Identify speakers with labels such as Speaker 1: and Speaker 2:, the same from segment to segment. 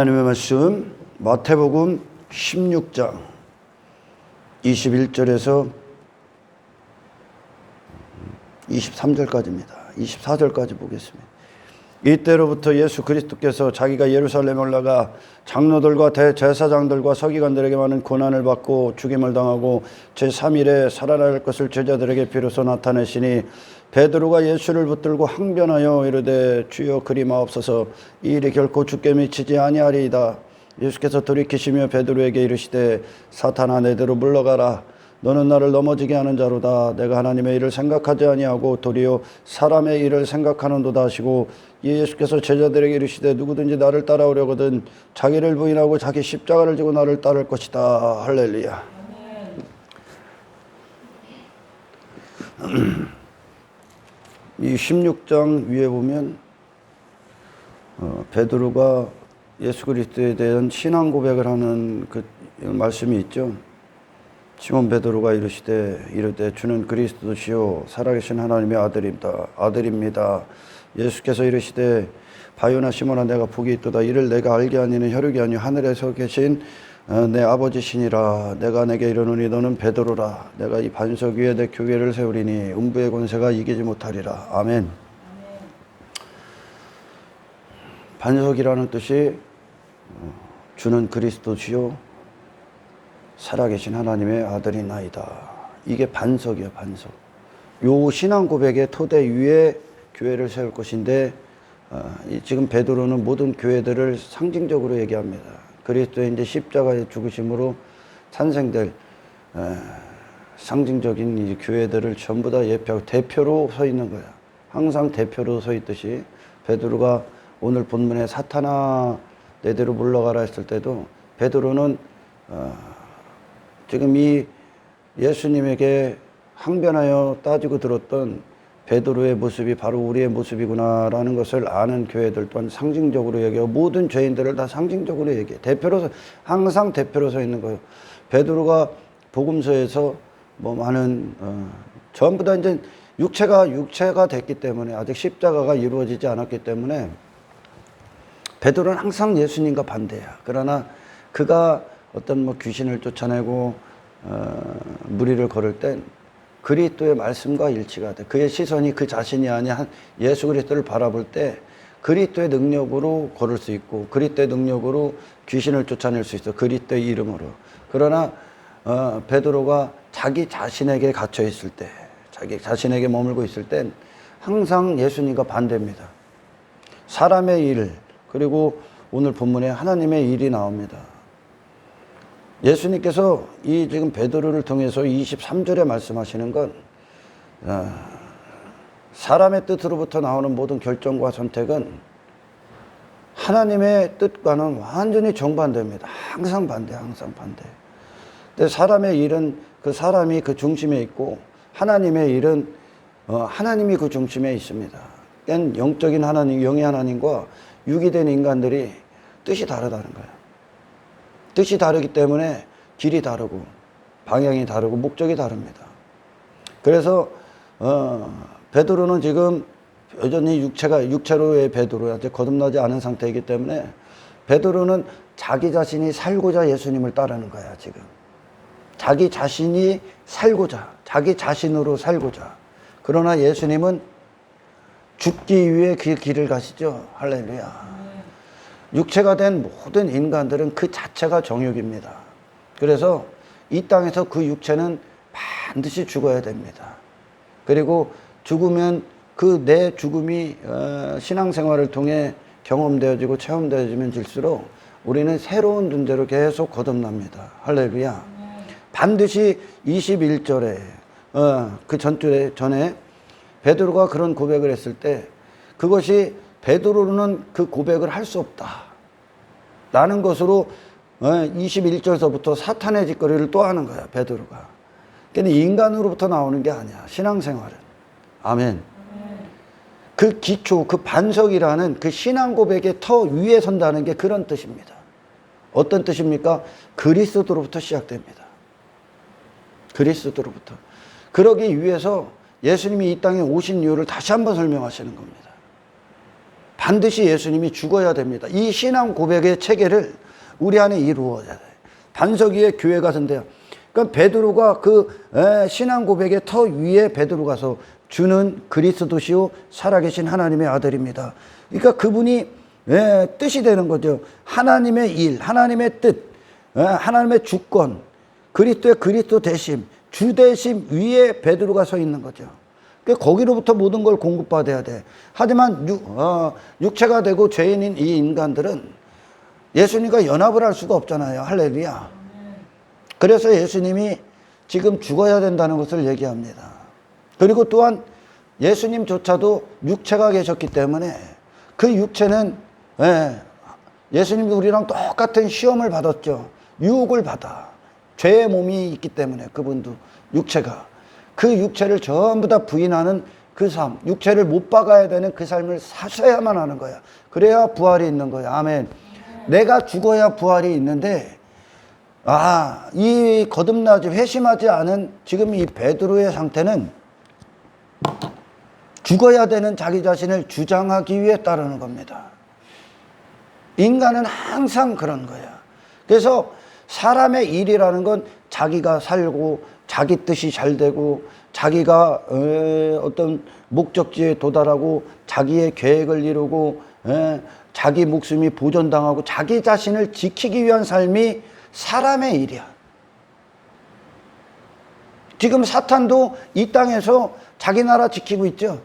Speaker 1: 하나님의 말씀 마태복음 16장 21절에서 23절까지입니다. 24절까지 보겠습니다. 이때로부터 예수 그리스도께서 자기가 예루살렘에 올라가 장로들과 대제사장들과 서기관들에게 많은 고난을 받고 죽임을 당하고 제3일에 살아날 것을 제자들에게 비로소 나타내시니 베드로가 예수를 붙들고 항변하여 이르되 주여 그리 마옵소서 이 일이 결코 주께 미치지 아니하리이다. 예수께서 돌이키시며 베드로에게 이르시되 사탄아 내대로 물러가라. 너는 나를 넘어지게 하는 자로다. 내가 하나님의 일을 생각하지 아니하고 도리어 사람의 일을 생각하는도다 하시고 예수께서 제자들에게 이르시되 누구든지 나를 따라오려거든 자기를 부인하고 자기 십자가를 지고 나를 따를 것이다. 할렐루야. 이 16장 위에 보면 베드로가 예수 그리스도에 대한 신앙 고백을 하는 그 말씀이 있죠. 시몬 베드로가 이르되 주는 그리스도시요 살아계신 하나님의 아들입니다. 예수께서 이르시되 바요나 시몬아 내가 복이 있도다. 이를 내가 알게 아니는 혈육이 아니요 하늘에서 계신 내 아버지시니라. 내가 내게 이르노니 너는 베드로라. 내가 이 반석 위에 내 교회를 세우리니 음부의 권세가 이기지 못하리라. 아멘. 반석이라는 뜻이 주는 그리스도시요 살아계신 하나님의 아들이나이다. 이게 반석이에요. 반석. 요 신앙 고백의 토대 위에 교회를 세울 것인데 지금 베드로는 모든 교회들을 상징적으로 얘기합니다. 그리스도의 이제 십자가의 죽으심으로 탄생될 상징적인 이 교회들을 전부 다 예표하고 대표로 서 있는 거야. 항상 대표로 서 있듯이 베드로가 오늘 본문에 사탄아 내대로 물러가라 했을 때도 베드로는 지금 이 예수님에게 항변하여 따지고 들었던 베드로의 모습이 바로 우리의 모습이구나라는 것을 아는 교회들 또한 상징적으로 얘기하고 모든 죄인들을 다 상징적으로 얘기해. 항상 대표로 서 있는 거예요. 베드로가 복음서에서 뭐 많은 전부 다 이제 육체가 됐기 때문에 아직 십자가가 이루어지지 않았기 때문에 베드로는 항상 예수님과 반대야. 그러나 그가 어떤 뭐 귀신을 쫓아내고 무리를 걸을 땐 그리스도의 말씀과 일치가 돼. 그의 시선이 그 자신이 아니야 예수 그리스도를 바라볼 때 그리스도의 능력으로 걸을 수 있고 그리스도의 능력으로 귀신을 쫓아낼 수 있어. 그리스도의 이름으로. 그러나 베드로가 자기 자신에게 갇혀 있을 때, 자기 자신에게 머물고 있을 땐 항상 예수님과 반대입니다. 사람의 일, 그리고 오늘 본문에 하나님의 일이 나옵니다. 예수님께서 이 지금 베드로를 통해서 23절에 말씀하시는 건 사람의 뜻으로부터 나오는 모든 결정과 선택은 하나님의 뜻과는 완전히 정반대입니다. 항상 반대. 근데 사람의 일은 그 사람이 그 중심에 있고 하나님의 일은 하나님이 그 중심에 있습니다. 그러니까 영적인 하나님, 영의 하나님과 유기된 인간들이 뜻이 다르다는 거예요. 뜻이 다르기 때문에 길이 다르고 방향이 다르고 목적이 다릅니다. 그래서 베드로는 지금 여전히 육체로의 베드로야. 아직 거듭나지 않은 상태이기 때문에 베드로는 자기 자신이 살고자 예수님을 따르는 거야. 지금 자기 자신이 살고자, 자기 자신으로 살고자. 그러나 예수님은 죽기 위해 그 길을 가시죠. 할렐루야. 육체가 된 모든 인간들은 그 자체가 정욕입니다. 그래서 이 땅에서 그 육체는 반드시 죽어야 됩니다. 그리고 죽으면 그 내 죽음이 신앙생활을 통해 경험되어지고 체험되어지면 질수록 우리는 새로운 존재로 계속 거듭납니다. 할렐루야. 반드시 21절에 그 전에 베드로가 그런 고백을 했을 때 그것이 베드로는 그 고백을 할 수 없다 라는 것으로 21절서부터 사탄의 짓거리를 또 하는 거야. 베드로가. 그러니까 인간으로부터 나오는 게 아니야. 신앙생활은. 아멘. 그 기초, 그 반석이라는 그 신앙 고백의 터 위에 선다는 게 그런 뜻입니다. 어떤 뜻입니까? 그리스도로부터 시작됩니다. 그리스도로부터. 그러기 위해서 예수님이 이 땅에 오신 이유를 다시 한번 설명하시는 겁니다. 반드시 예수님이 죽어야 됩니다. 이 신앙 고백의 체계를 우리 안에 이루어야 돼요. 반석 위에 교회가 선대요. 그러니까 베드로가 그 신앙 고백의 터 위에 베드로 가서 주는 그리스도시요 살아계신 하나님의 아들입니다. 그러니까 그분이 뜻이 되는 거죠. 하나님의 일, 하나님의 뜻, 하나님의 주권, 그리스도의 그리스도 대심, 주 대심 위에 베드로가 서 있는 거죠. 그러니까 거기로부터 모든 걸 공급받아야 돼. 하지만 육체가 되고 죄인인 이 인간들은 예수님과 연합을 할 수가 없잖아요. 할렐루야. 그래서 예수님이 지금 죽어야 된다는 것을 얘기합니다. 그리고 또한 예수님조차도 육체가 계셨기 때문에 그 육체는 예수님도 우리랑 똑같은 시험을 받았죠. 유혹을 받아. 죄의 몸이 있기 때문에 그분도 육체가. 그 육체를 전부 다 부인하는 그 삶, 육체를 못 박아야 되는 그 삶을 사셔야만 하는 거야. 그래야 부활이 있는 거야. 아멘. 내가 죽어야 부활이 있는데, 이 거듭나지, 회심하지 않은 지금 이 베드로의 상태는 죽어야 되는 자기 자신을 주장하기 위해 따르는 겁니다. 인간은 항상 그런 거야. 그래서 사람의 일이라는 건 자기가 살고 자기 뜻이 잘 되고 자기가 어떤 목적지에 도달하고 자기의 계획을 이루고 자기 목숨이 보존당하고 자기 자신을 지키기 위한 삶이 사람의 일이야. 지금 사탄도 이 땅에서 자기 나라 지키고 있죠.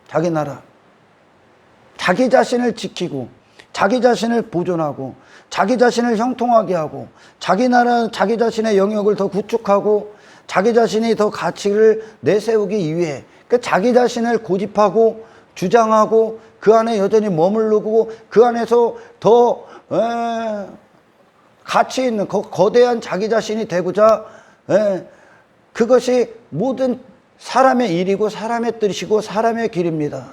Speaker 1: 자기 나라. 자기 자신을 지키고 자기 자신을 보존하고 자기 자신을 형통하게 하고 자기 나라, 자기 자신의 영역을 더 구축하고 자기 자신이 더 가치를 내세우기 위해 자기 자신을 고집하고 주장하고 그 안에 여전히 머무르고 그 안에서 더 가치 있는 거대한 자기 자신이 되고자 그것이 모든 사람의 일이고 사람의 뜻이고 사람의 길입니다.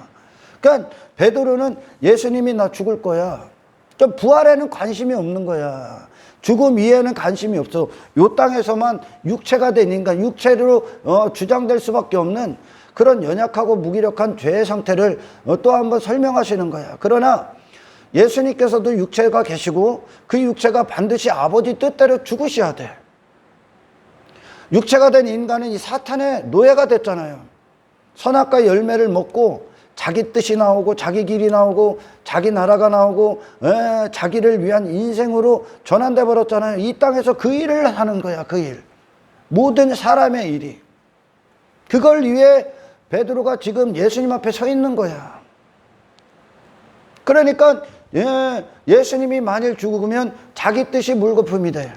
Speaker 1: 그러니까 베드로는 예수님이 나 죽을 거야. 그러니까 부활에는 관심이 없는 거야. 죽음 이해는 관심이 없어. 이 땅에서만 육체가 된 인간, 육체로 주장될 수밖에 없는 그런 연약하고 무기력한 죄의 상태를 또 한번 설명하시는 거야. 그러나 예수님께서도 육체가 계시고 그 육체가 반드시 아버지 뜻대로 죽으셔야 돼. 육체가 된 인간은 이 사탄의 노예가 됐잖아요. 선악과 열매를 먹고 자기 뜻이 나오고 자기 길이 나오고 자기 나라가 나오고 자기를 위한 인생으로 전환돼 버렸잖아요. 이 땅에서 그 일을 하는 거야. 그 일. 모든 사람의 일이. 그걸 위해 베드로가 지금 예수님 앞에 서 있는 거야. 그러니까 예수님이 만일 죽으면 자기 뜻이 물거품이 돼.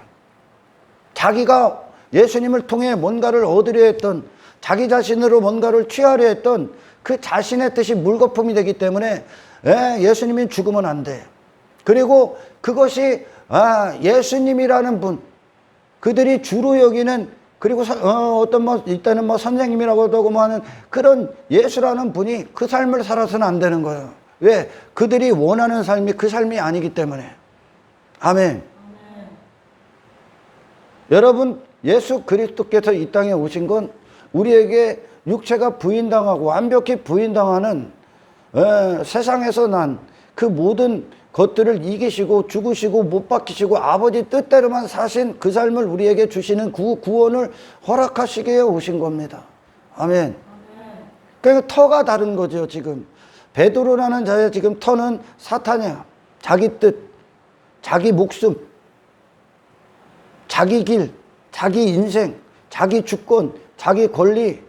Speaker 1: 자기가 예수님을 통해 뭔가를 얻으려 했던, 자기 자신으로 뭔가를 취하려 했던 그 자신의 뜻이 물거품이 되기 때문에 예수님이 죽으면 안 돼. 그리고 그것이 예수님이라는 분, 그들이 주로 여기는, 그리고 어떤 이때는 선생님이라고도 하고 하는 그런 예수라는 분이 그 삶을 살아서는 안 되는 거예요. 왜? 그들이 원하는 삶이 그 삶이 아니기 때문에. 아멘. 여러분, 예수 그리스도께서 이 땅에 오신 건 우리에게 육체가 부인당하고 완벽히 부인당하는 세상에서 난 그 모든 것들을 이기시고 죽으시고 못 박히시고 아버지 뜻대로만 사신 그 삶을 우리에게 주시는 구원을 허락하시기에 오신 겁니다. 아멘. 그러니까 터가 다른 거죠. 지금 베드로라는 자의 지금 터는 사탄이야. 자기 뜻, 자기 목숨, 자기 길, 자기 인생, 자기 주권, 자기 권리,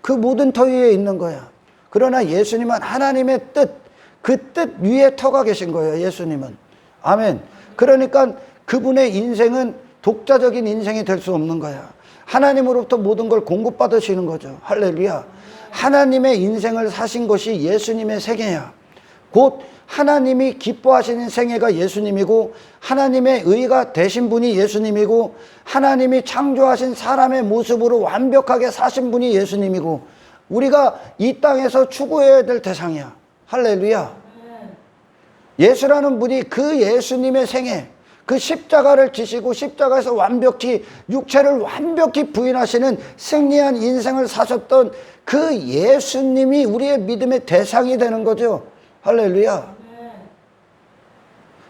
Speaker 1: 그 모든 터 위에 있는 거야. 그러나 예수님은 하나님의 뜻, 그 뜻 위에 터가 계신 거예요. 예수님은. 아멘. 그러니까 그분의 인생은 독자적인 인생이 될 수 없는 거야. 하나님으로부터 모든 걸 공급받으시는 거죠. 할렐루야. 하나님의 인생을 사신 것이 예수님의 생애야. 곧 하나님이 기뻐하시는 생애가 예수님이고 하나님의 의가 되신 분이 예수님이고 하나님이 창조하신 사람의 모습으로 완벽하게 사신 분이 예수님이고 우리가 이 땅에서 추구해야 될 대상이야. 할렐루야. 예수라는 분이 그 예수님의 생애, 그 십자가를 지시고 십자가에서 완벽히 육체를 완벽히 부인하시는 승리한 인생을 사셨던 그 예수님이 우리의 믿음의 대상이 되는 거죠. 할렐루야.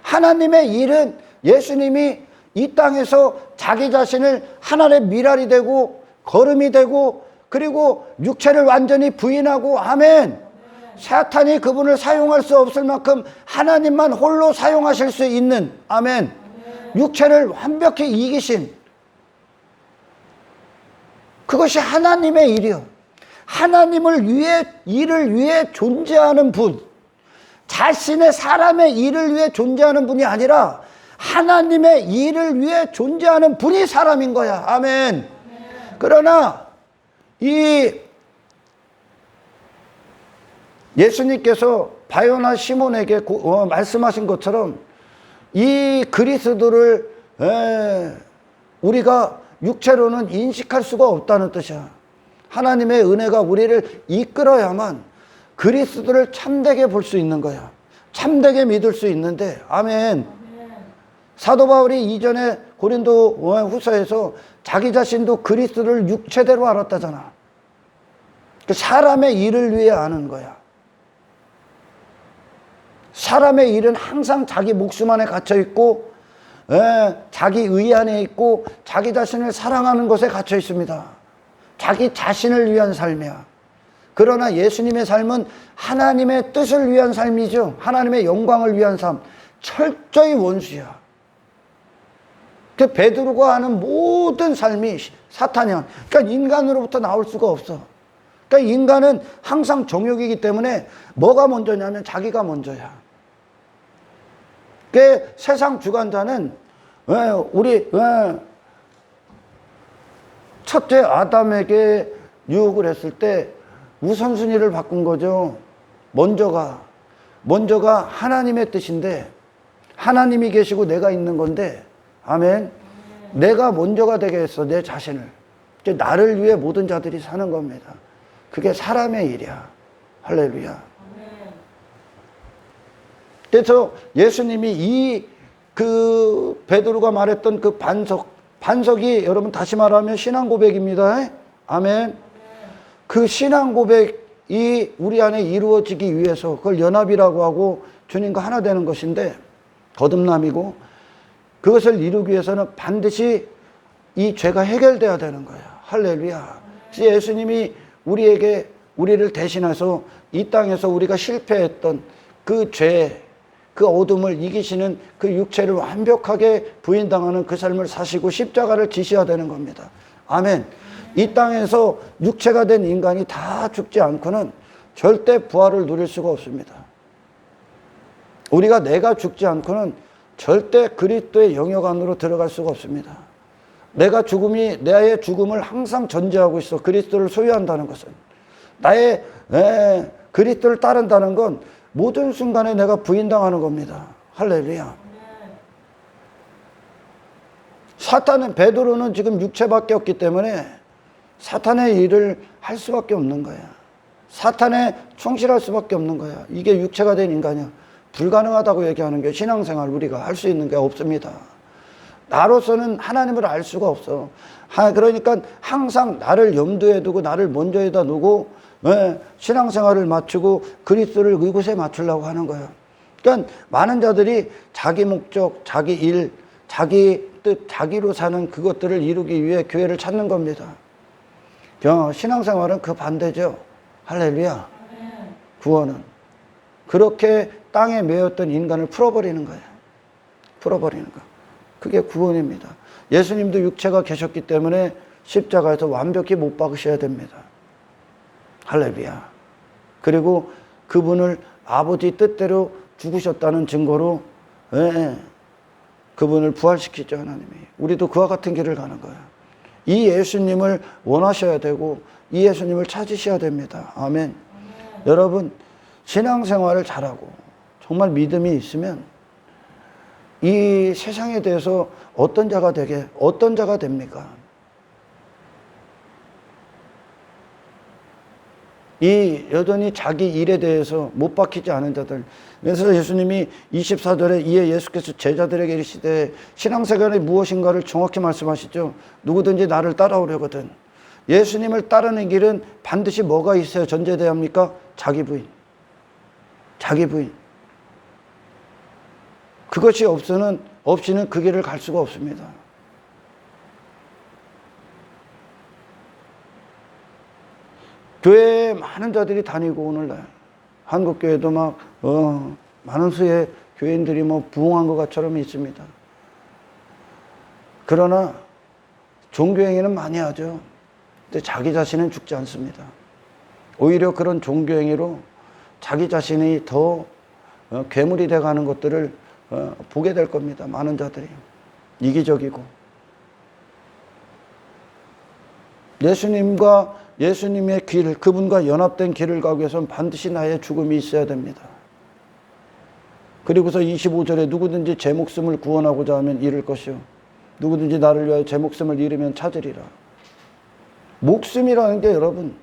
Speaker 1: 하나님의 일은 예수님이 이 땅에서 자기 자신을 하나님의 미랄이 되고 거름이 되고 그리고 육체를 완전히 부인하고 아멘. 사탄이 그분을 사용할 수 없을 만큼 하나님만 홀로 사용하실 수 있는 아멘. 육체를 완벽히 이기신 그것이 하나님의 일이요. 하나님을 위해 일을 위해 존재하는 분, 자신의 사람의 일을 위해 존재하는 분이 아니라 하나님의 일을 위해 존재하는 분이 사람인 거야. 아멘. 그러나 이 예수님께서 바요나 시몬에게 말씀하신 것처럼 이 그리스도를 우리가 육체로는 인식할 수가 없다는 뜻이야. 하나님의 은혜가 우리를 이끌어야만 그리스도를 참되게 볼 수 있는 거야. 참되게 믿을 수 있는데 아멘. 사도 바울이 이전에 고린도 후서에서 자기 자신도 그리스도를 육체대로 알았다잖아. 사람의 일을 위해 아는 거야. 사람의 일은 항상 자기 목숨 안에 갇혀 있고 자기 의 안에 있고 자기 자신을 사랑하는 것에 갇혀 있습니다. 자기 자신을 위한 삶이야. 그러나 예수님의 삶은 하나님의 뜻을 위한 삶이죠. 하나님의 영광을 위한 삶. 철저히 원수야. 그 베드로가 하는 모든 삶이 사탄이야. 그러니까 인간으로부터 나올 수가 없어. 그러니까 인간은 항상 정욕이기 때문에 뭐가 먼저냐면 자기가 먼저야. 그 세상 주관자는 우리 첫째 아담에게 유혹을 했을 때 우선순위를 바꾼 거죠. 먼저가 하나님의 뜻인데 하나님이 계시고 내가 있는 건데 아멘. 내가 먼저가 되게 했어. 내 자신을. 나를 위해 모든 자들이 사는 겁니다. 그게 사람의 일이야. 할렐루야. 그래서 예수님이 베드로가 말했던 그 반석이 여러분 다시 말하면 신앙 고백입니다. 아멘. 그 신앙 고백이 우리 안에 이루어지기 위해서 그걸 연합이라고 하고 주님과 하나 되는 것인데 거듭남이고 그것을 이루기 위해서는 반드시 이 죄가 해결돼야 되는 거야. 할렐루야. 예수님이 우리를 대신해서 이 땅에서 우리가 실패했던 그 죄, 그 어둠을 이기시는 그 육체를 완벽하게 부인당하는 그 삶을 사시고 십자가를 지셔야 되는 겁니다. 아멘. 이 땅에서 육체가 된 인간이 다 죽지 않고는 절대 부활을 누릴 수가 없습니다. 우리가 내가 죽지 않고는 절대 그리스도의 영역 안으로 들어갈 수가 없습니다. 나의 죽음을 항상 전제하고 있어. 그리스도를 소유한다는 것은. 그리스도를 따른다는 건 모든 순간에 내가 부인당하는 겁니다. 할렐루야. 베드로는 지금 육체밖에 없기 때문에 사탄의 일을 할 수밖에 없는 거야. 사탄에 충실할 수밖에 없는 거야. 이게 육체가 된 인간이야. 불가능하다고 얘기하는 게 신앙생활 우리가 할 수 있는 게 없습니다. 나로서는 하나님을 알 수가 없어. 그러니까 항상 나를 염두에 두고 나를 먼저에다 두고 신앙생활을 맞추고 그리스도를 이곳에 맞추려고 하는 거예요. 그러니까 많은 자들이 자기 목적, 자기 일, 자기 뜻, 자기로 사는 그것들을 이루기 위해 교회를 찾는 겁니다. 신앙생활은 그 반대죠. 할렐루야. 구원은 그렇게 땅에 매였던 인간을 풀어버리는 거예요. 풀어버리는 거. 그게 구원입니다. 예수님도 육체가 계셨기 때문에 십자가에서 완벽히 못 박으셔야 됩니다. 할렐루야. 그리고 그분을 아버지 뜻대로 죽으셨다는 증거로 그분을 부활시키죠, 하나님이. 우리도 그와 같은 길을 가는 거예요. 이 예수님을 원하셔야 되고 이 예수님을 찾으셔야 됩니다. 아멘. 여러분, 신앙생활을 잘하고 정말 믿음이 있으면 이 세상에 대해서 어떤 자가 됩니까? 이 여전히 자기 일에 대해서 못 박히지 않은 자들. 그래서 예수님이 24절에 이에 예수께서 제자들에게 이르시되 신앙생활이 무엇인가를 정확히 말씀하시죠. 누구든지 나를 따라오려거든. 예수님을 따르는 길은 반드시 뭐가 있어야 전제돼야 합니까? 자기 부인. 자기 부인. 그것이 없이는 그 길을 갈 수가 없습니다. 교회에 많은 자들이 다니고 오늘날 한국교회도 막 많은 수의 교인들이 부흥한 것 같처럼 있습니다. 그러나 종교행위는 많이 하죠. 근데 자기 자신은 죽지 않습니다. 오히려 그런 종교행위로 자기 자신이 더 괴물이 돼가는 것들을 보게 될 겁니다. 많은 자들이 이기적이고 예수님의 길, 그분과 연합된 길을 가기 위해서는 반드시 나의 죽음이 있어야 됩니다. 그리고서 25절에 누구든지 제 목숨을 구원하고자 하면 잃을 것이요 누구든지 나를 위하여 제 목숨을 잃으면 찾으리라. 목숨이라는 게 여러분,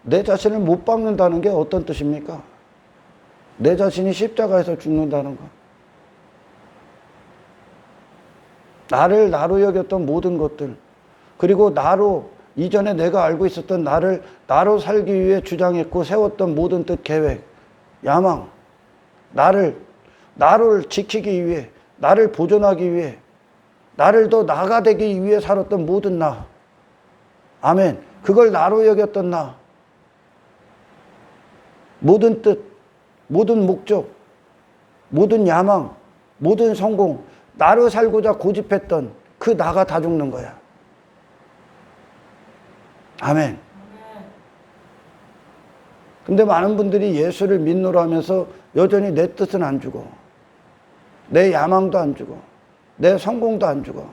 Speaker 1: 내 자신을 못 박는다는 게 어떤 뜻입니까? 내 자신이 십자가에서 죽는다는 거. 나를 나로 여겼던 모든 것들, 그리고 이전에 내가 알고 있었던 나로 살기 위해 주장했고 세웠던 모든 뜻, 계획, 야망, 나를 지키기 위해, 나를 보존하기 위해, 나를 더 나가 되기 위해 살았던 모든 나. 아멘. 그걸 나로 여겼던 나. 모든 뜻, 모든 목적, 모든 야망, 모든 성공, 나로 살고자 고집했던 그 나가 다 죽는 거야. 아멘. 근데 많은 분들이 예수를 믿노라 하면서 여전히 내 뜻은 안 죽어. 내 야망도 안 죽어. 내 성공도 안 죽어.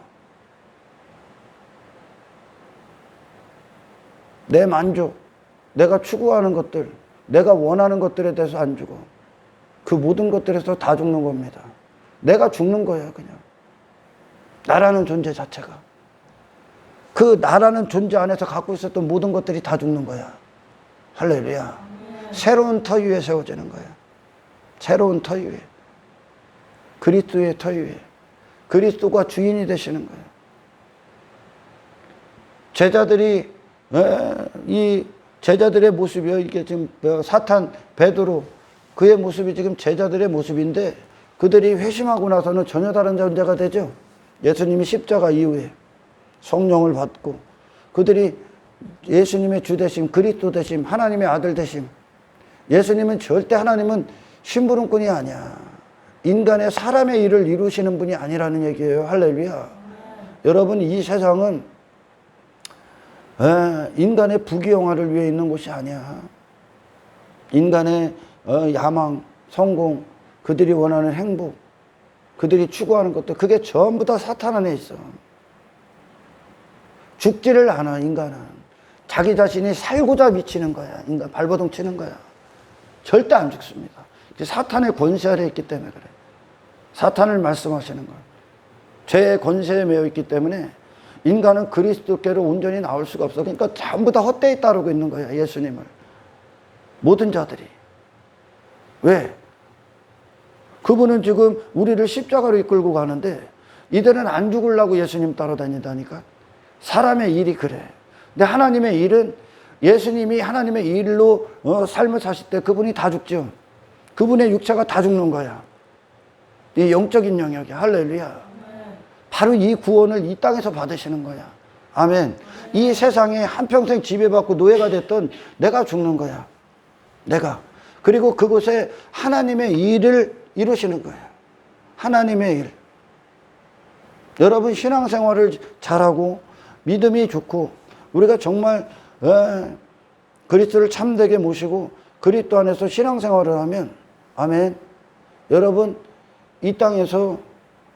Speaker 1: 내 만족, 내가 추구하는 것들, 내가 원하는 것들에 대해서 안 죽어. 그 모든 것들에서 다 죽는 겁니다. 내가 죽는 거예요, 그냥. 나라는 존재 자체가. 그 나라는 존재 안에서 갖고 있었던 모든 것들이 다 죽는 거야. 할렐루야. 새로운 터 위에 세워지는 거야. 새로운 터 위에. 그리스도의 터 위에. 그리스도가 주인이 되시는 거예요. 이 제자들의 모습이요. 이게 지금 사탄, 베드로, 그의 모습이 지금 제자들의 모습인데 그들이 회심하고 나서는 전혀 다른 존재가 되죠. 예수님이 십자가 이후에 성령을 받고 그들이 예수님의 주 되심, 그리스도 되심, 하나님의 아들 되심. 예수님은 절대 하나님은 심부름꾼이 아니야. 인간의 사람의 일을 이루시는 분이 아니라는 얘기예요. 할렐루야. 여러분, 이 세상은 인간의 부귀영화를 위해 있는 곳이 아니야. 인간의 야망, 성공, 그들이 원하는 행복, 그들이 추구하는 것도 그게 전부 다 사탄 안에 있어. 죽지를 않아. 인간은 자기 자신이 살고자 미치는 거야. 인간 발버둥 치는 거야. 절대 안 죽습니다. 사탄의 권세 아래 있기 때문에 그래. 사탄을 말씀하시는 거야. 죄의 권세에 매여 있기 때문에 인간은 그리스도께로 온전히 나올 수가 없어. 그러니까 전부 다 헛되이 따르고 있는 거야, 예수님을. 모든 자들이. 왜? 그분은 지금 우리를 십자가로 이끌고 가는데 이들은 안 죽으려고 예수님 따라다닌다니까. 사람의 일이 그래. 근데 하나님의 일은 예수님이 하나님의 일로 삶을 사실 때 그분이 다 죽죠. 그분의 육체가 다 죽는 거야. 이 영적인 영역이야. 할렐루야. 바로 이 구원을 이 땅에서 받으시는 거야. 아멘. 이 세상에 한평생 지배받고 노예가 됐던 내가 죽는 거야. 내가. 그리고 그곳에 하나님의 일을 이루시는 거야. 하나님의 일. 여러분 신앙생활을 잘하고 믿음이 좋고 우리가 정말 그리스도를 참되게 모시고 그리스도 안에서 신앙생활을 하면 아멘. 여러분 이 땅에서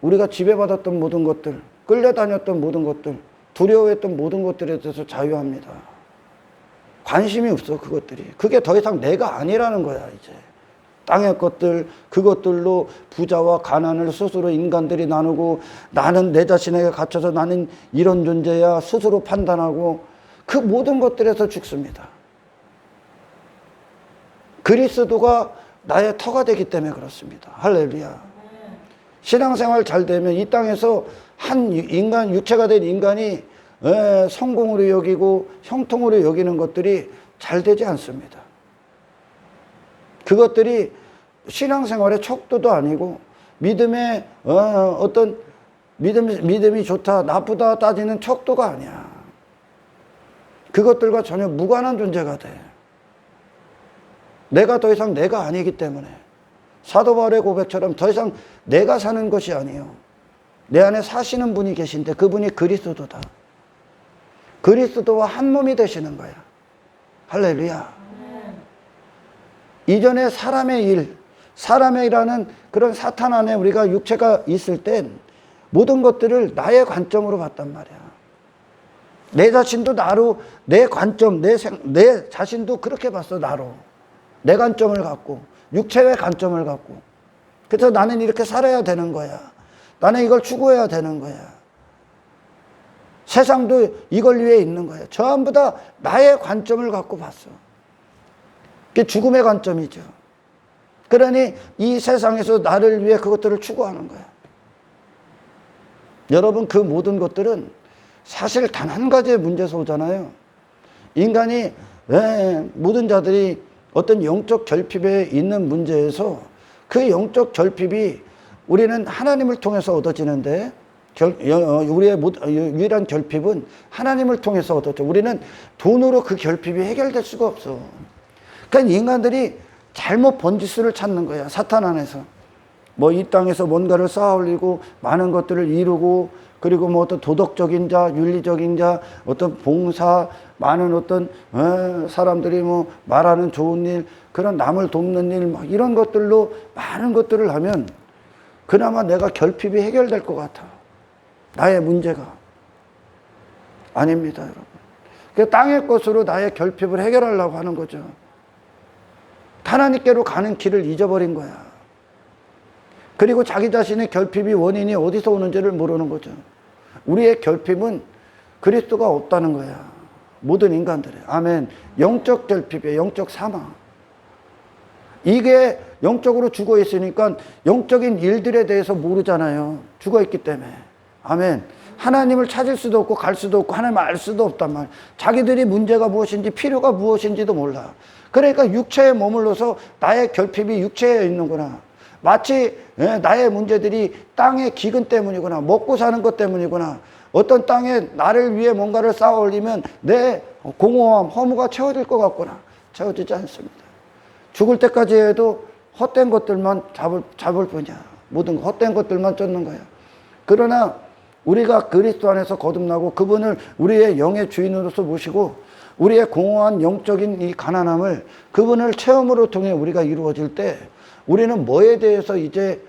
Speaker 1: 우리가 지배받았던 모든 것들, 끌려다녔던 모든 것들, 두려워했던 모든 것들에 대해서 자유합니다. 관심이 없어 그것들이. 그게 더 이상 내가 아니라는 거야 이제. 땅의 것들, 그것들로 부자와 가난을 스스로 인간들이 나누고 나는 내 자신에게 갇혀서 나는 이런 존재야 스스로 판단하고 그 모든 것들에서 죽습니다. 그리스도가 나의 터가 되기 때문에 그렇습니다. 할렐루야. 신앙생활 잘 되면 이 땅에서 한 인간, 육체가 된 인간이 성공으로 여기고 형통으로 여기는 것들이 잘 되지 않습니다. 그것들이 신앙생활의 척도도 아니고 믿음의 어떤 믿음이 좋다, 나쁘다 따지는 척도가 아니야. 그것들과 전혀 무관한 존재가 돼. 내가 더 이상 내가 아니기 때문에 사도 바울의 고백처럼 더 이상 내가 사는 것이 아니에요. 내 안에 사시는 분이 계신데 그분이 그리스도다. 그리스도와 한 몸이 되시는 거야. 할렐루야. 이전에 사람의 일, 사람의 일하는 그런 사탄 안에 우리가 육체가 있을 땐 모든 것들을 나의 관점으로 봤단 말이야. 내 자신도 나로, 내 관점, 내 자신도 그렇게 봤어, 나로. 내 관점을 갖고, 육체의 관점을 갖고. 그래서 나는 이렇게 살아야 되는 거야. 나는 이걸 추구해야 되는 거야. 세상도 이걸 위해 있는 거야. 전부 다 나의 관점을 갖고 봤어. 그게 죽음의 관점이죠. 그러니 이 세상에서 나를 위해 그것들을 추구하는 거야. 여러분, 그 모든 것들은 사실 단 한 가지의 문제에서 오잖아요. 인간이 모든 자들이 어떤 영적 결핍에 있는 문제에서 그 영적 결핍이 우리는 하나님을 통해서 얻어지는데 우리의 유일한 결핍은 하나님을 통해서 얻었죠. 우리는 돈으로 그 결핍이 해결될 수가 없어. 그러니까 인간들이 잘못 번지수를 찾는 거야. 사탄 안에서. 뭐 이 땅에서 뭔가를 쌓아 올리고 많은 것들을 이루고, 그리고 뭐 어떤 도덕적인 자, 윤리적인 자, 어떤 봉사, 많은 어떤 사람들이 뭐 말하는 좋은 일, 그런 남을 돕는 일, 막 이런 것들로 많은 것들을 하면 그나마 내가 결핍이 해결될 것 같아. 나의 문제가. 아닙니다, 여러분. 그 땅의 것으로 나의 결핍을 해결하려고 하는 거죠. 하나님께로 가는 길을 잊어버린 거야. 그리고 자기 자신의 결핍이 원인이 어디서 오는지를 모르는 거죠. 우리의 결핍은 그리스도가 없다는 거야. 모든 인간들의. 아멘. 영적 결핍이에요. 영적 사망. 이게 영적으로 죽어 있으니까 영적인 일들에 대해서 모르잖아요. 죽어 있기 때문에. 아멘. 하나님을 찾을 수도 없고 갈 수도 없고 하나님을 알 수도 없단 말이에요. 자기들이 문제가 무엇인지 필요가 무엇인지도 몰라. 그러니까 육체에 머물러서 나의 결핍이 육체에 있는구나. 마치 나의 문제들이 땅의 기근 때문이구나. 먹고 사는 것 때문이구나. 어떤 땅에 나를 위해 뭔가를 쌓아 올리면 내 공허함, 허무가 채워질 것 같구나. 채워지지 않습니다. 죽을 때까지 해도 헛된 것들만 잡을 뿐이야. 모든 헛된 것들만 쫓는 거야. 그러나 우리가 그리스도 안에서 거듭나고 그분을 우리의 영의 주인으로서 모시고 우리의 공허한 영적인 이 가난함을 그분을 체험으로 통해 우리가 이루어질 때 우리는 뭐에 대해서 이제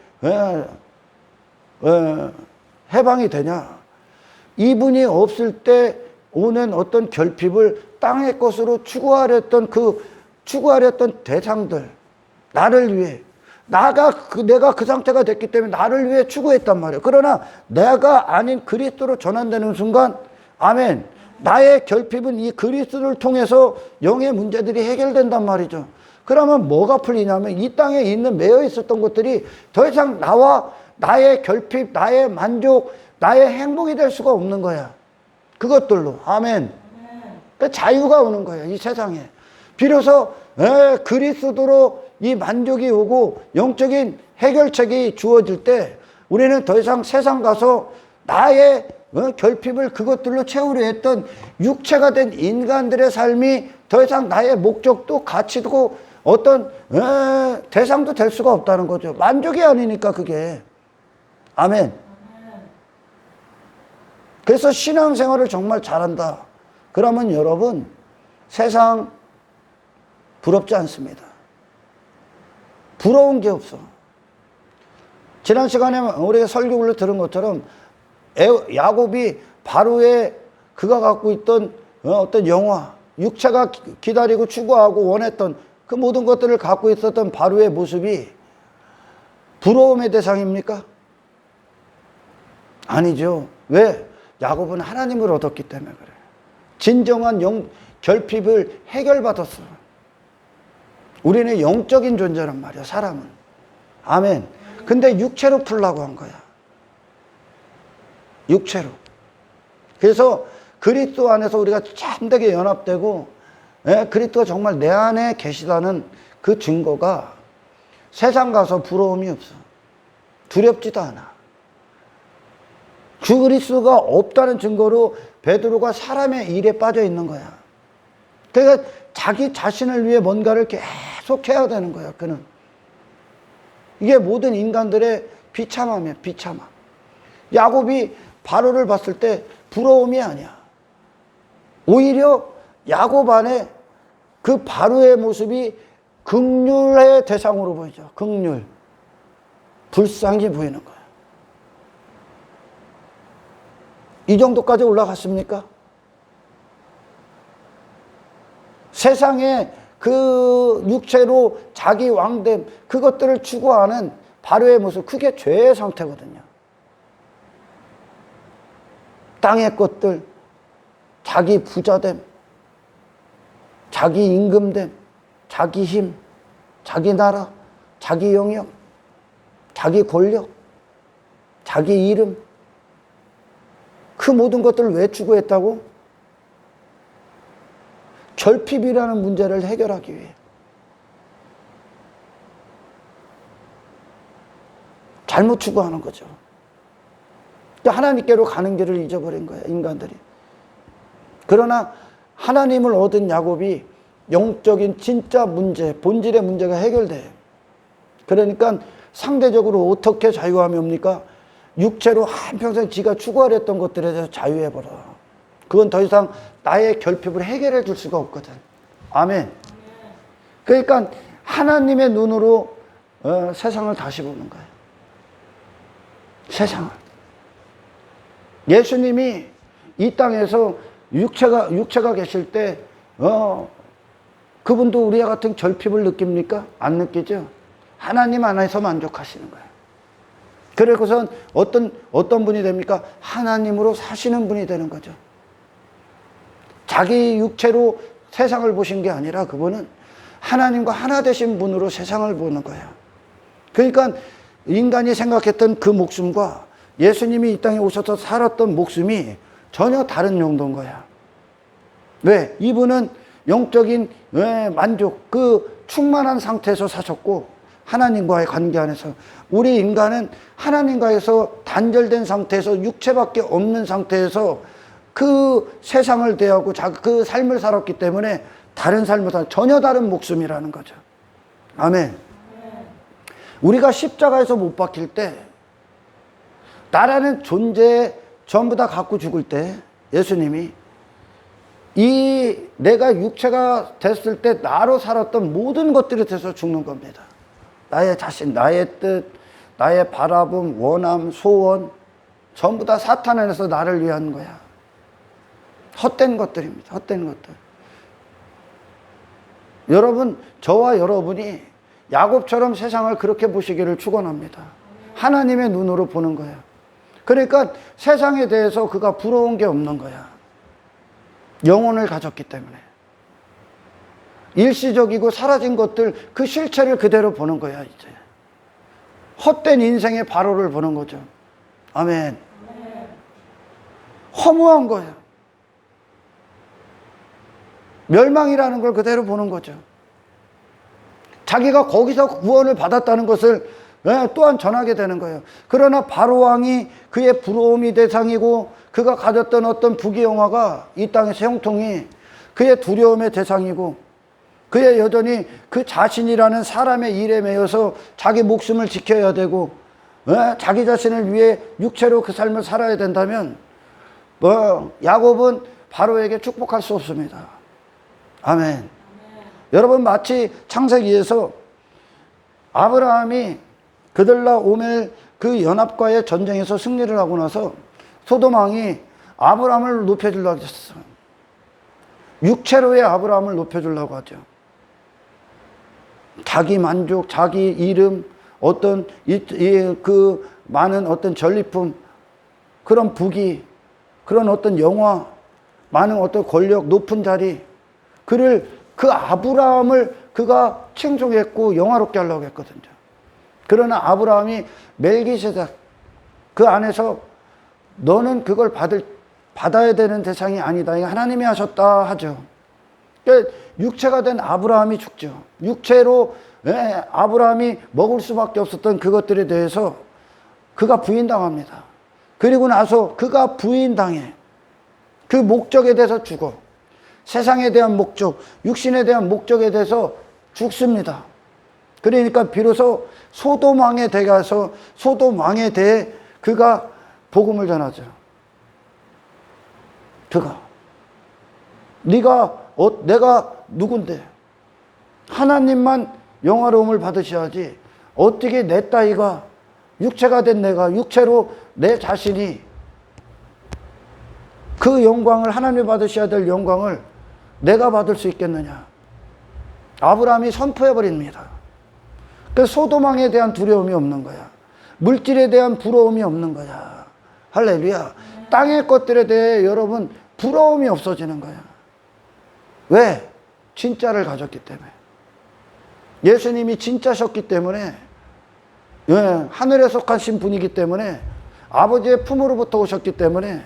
Speaker 1: 해방이 되냐? 이분이 없을 때 오는 어떤 결핍을 땅의 것으로 추구하렸던 대상들, 나를 위해 내가 그 상태가 됐기 때문에 나를 위해 추구했단 말이에요. 그러나 내가 아닌 그리스도로 전환되는 순간, 아멘, 나의 결핍은 이 그리스도를 통해서 영의 문제들이 해결된단 말이죠. 그러면 뭐가 풀리냐면 이 땅에 있는 매여 있었던 것들이 더 이상 나의 결핍, 나의 만족, 나의 행복이 될 수가 없는 거야. 그것들로. 아멘. 그 자유가 오는 거예요. 이 세상에. 비로소 그리스도로 이 만족이 오고 영적인 해결책이 주어질 때 우리는 더 이상 세상 가서 나의 결핍을 그것들로 채우려 했던 육체가 된 인간들의 삶이 더 이상 나의 목적도 가치도 어떤 대상도 될 수가 없다는 거죠. 만족이 아니니까 그게. 아멘. 그래서 신앙생활을 정말 잘한다. 그러면 여러분 세상 부럽지 않습니다. 부러운 게 없어. 지난 시간에 우리가 설교를 들은 것처럼 야곱이 바로의 그가 갖고 있던 어떤 영화, 육체가 기다리고 추구하고 원했던 그 모든 것들을 갖고 있었던 바로의 모습이 부러움의 대상입니까? 아니죠. 왜? 야곱은 하나님을 얻었기 때문에 그래. 진정한 결핍을 해결받았어. 우리는 영적인 존재란 말이야, 사람은. 아멘. 근데 육체로 풀라고 한 거야. 육체로. 그래서 그리스도 안에서 우리가 참되게 연합되고 그리스도가 정말 내 안에 계시다는 그 증거가 세상 가서 부러움이 없어. 두렵지도 않아. 주 그리스도가 없다는 증거로 베드로가 사람의 일에 빠져 있는 거야. 그러니까 자기 자신을 위해 뭔가를 계속 해야 되는 거야, 그는. 이게 모든 인간들의 비참함이야, 비참함. 야곱이 바로를 봤을 때 부러움이 아니야. 오히려 야곱 안에 그 바로의 모습이 긍휼의 대상으로 보이죠. 긍휼. 불쌍히 보이는 거야. 이 정도까지 올라갔습니까? 세상에 그 육체로 자기 왕됨, 그것들을 추구하는 바로의 모습, 그게 죄의 상태거든요. 땅의 것들, 자기 부자됨, 자기 임금됨, 자기 힘, 자기 나라, 자기 영역, 자기 권력, 자기 이름, 그 모든 것들을 왜 추구했다고? 결핍이라는 문제를 해결하기 위해. 잘못 추구하는 거죠. 하나님께로 가는 길을 잊어버린 거예요, 인간들이. 그러나 하나님을 얻은 야곱이 영적인 진짜 문제, 본질의 문제가 해결돼요. 그러니까 상대적으로 어떻게 자유함이 옵니까? 육체로 한평생 지가 추구하랬던 것들에 대해서 자유해버려. 그건 더 이상 나의 결핍을 해결해 줄 수가 없거든. 아멘. 그러니까 하나님의 눈으로 세상을 다시 보는 거예요. 세상을. 예수님이 이 땅에서 육체가 계실 때 그분도 우리와 같은 결핍을 느낍니까? 안 느끼죠? 하나님 안에서 만족하시는 거예요. 그래서선 어떤 분이 됩니까? 하나님으로 사시는 분이 되는 거죠. 자기 육체로 세상을 보신 게 아니라 그분은 하나님과 하나 되신 분으로 세상을 보는 거예요. 그러니까 인간이 생각했던 그 목숨과 예수님이 이 땅에 오셔서 살았던 목숨이 전혀 다른 용도인 거야. 왜? 이분은 영적인 만족, 그 충만한 상태에서 사셨고 하나님과의 관계 안에서, 우리 인간은 하나님과에서 단절된 상태에서 육체밖에 없는 상태에서 그 세상을 대하고 그 삶을 살았기 때문에 다른 삶을 전혀 다른 목숨이라는 거죠. 아멘. 우리가 십자가에서 못 박힐 때, 나라는 존재 전부 다 갖고 죽을 때 예수님이 내가 육체가 됐을 때 나로 살았던 모든 것들에 대해서 죽는 겁니다. 나의 자신, 나의 뜻, 나의 바라봄, 원함, 소원, 전부 다 사탄 안에서 나를 위한 거야. 헛된 것들입니다. 헛된 것들. 여러분, 저와 여러분이 야곱처럼 세상을 그렇게 보시기를 축원합니다. 하나님의 눈으로 보는 거야. 그러니까 세상에 대해서 그가 부러운 게 없는 거야. 영혼을 가졌기 때문에. 일시적이고 사라진 것들, 그 실체를 그대로 보는 거야, 이제. 헛된 인생의 바로를 보는 거죠. 아멘. 허무한 거야. 멸망이라는 걸 그대로 보는 거죠. 자기가 거기서 구원을 받았다는 것을 또한 전하게 되는 거예요. 그러나 바로왕이 그의 부러움이 대상이고 그가 가졌던 어떤 부귀영화가 이 땅의 형통이 그의 두려움의 대상이고, 그의 여전히 그 자신이라는 사람의 일에 매여서 자기 목숨을 지켜야 되고 자기 자신을 위해 육체로 그 삶을 살아야 된다면 야곱은 바로에게 축복할 수 없습니다. 아멘. 여러분, 마치 창세기에서 아브라함이 그들라 오멜 그 연합과의 전쟁에서 승리를 하고 나서 소돔 왕이 아브라함을 높여주려고 했어요. 육체로의 아브라함을 높여주려고 하죠. 자기 만족, 자기 이름, 어떤 그 많은 어떤 전리품, 그런 부귀, 그런 어떤 영화, 많은 어떤 권력, 높은 자리, 그 아브라함을 그가 칭송했고 영화롭게 하려고 했거든요. 그러나 아브라함이 멜기세덱, 그 안에서 너는 그걸 받아야 되는 대상이 아니다, 이거 하나님이 하셨다 하죠. 그러니까 육체가 된 아브라함이 죽죠. 육체로 아브라함이 먹을 수밖에 없었던 그것들에 대해서 그가 부인당합니다. 그리고 나서 그가 부인당해. 그 목적에 대해서 죽어. 세상에 대한 목적, 육신에 대한 목적에 대해서 죽습니다. 그러니까 비로소 소돔 왕에 대해 가서 소돔 왕에 대해 그가 복음을 전하죠. 그가 내가 누군데 하나님만 영화로움을 받으셔야지 어떻게 내 따위가 육체가 된 내가 육체로 내 자신이 그 영광을 하나님이 받으셔야 될 영광을 내가 받을 수 있겠느냐. 아브라함이 선포해버립니다. 그 소돔왕에 대한 두려움이 없는 거야. 물질에 대한 부러움이 없는 거야. 할렐루야. 땅의 것들에 대해 여러분 부러움이 없어지는 거야. 왜? 진짜를 가졌기 때문에. 예수님이 진짜셨기 때문에, 하늘에 속하신 분이기 때문에, 아버지의 품으로부터 오셨기 때문에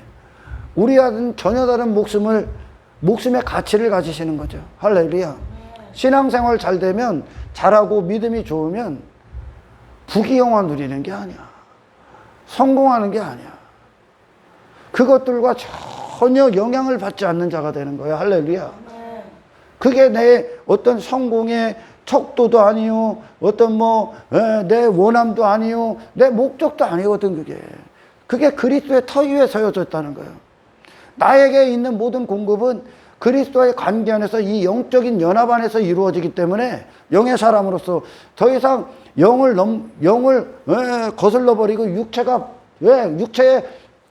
Speaker 1: 우리와는 전혀 다른 목숨의 가치를 가지시는 거죠. 할렐루야. 신앙생활 잘 되면, 잘하고 믿음이 좋으면 부귀영화 누리는 게 아니야. 성공하는 게 아니야. 그것들과 전혀 영향을 받지 않는 자가 되는 거야. 할렐루야. 그게 내 어떤 성공의 척도도 아니요, 어떤 내 원함도 아니요, 내 목적도 아니거든, 그게 그리스도의 터 위에 서여졌다는 거예요. 나에게 있는 모든 공급은 그리스도의 관계 안에서 이 영적인 연합 안에서 이루어지기 때문에 영의 사람으로서 더 이상 영을 거슬러 버리고 육체의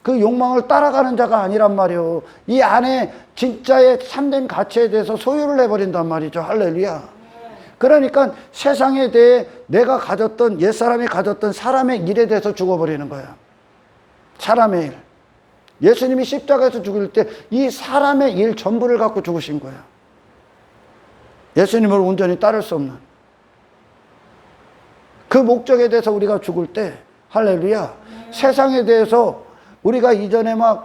Speaker 1: 그 욕망을 따라가는 자가 아니란 말이요. 이 안에 진짜의 참된 가치에 대해서 소유를 해버린단 말이죠. 할렐루야. 그러니까 세상에 대해 내가 가졌던, 옛사람이 가졌던 사람의 일에 대해서 죽어버리는 거야. 사람의 일. 예수님이 십자가에서 죽을 때 이 사람의 일 전부를 갖고 죽으신 거야. 예수님을 온전히 따를 수 없는 그 목적에 대해서 우리가 죽을 때, 할렐루야, 세상에 대해서 우리가 이전에 막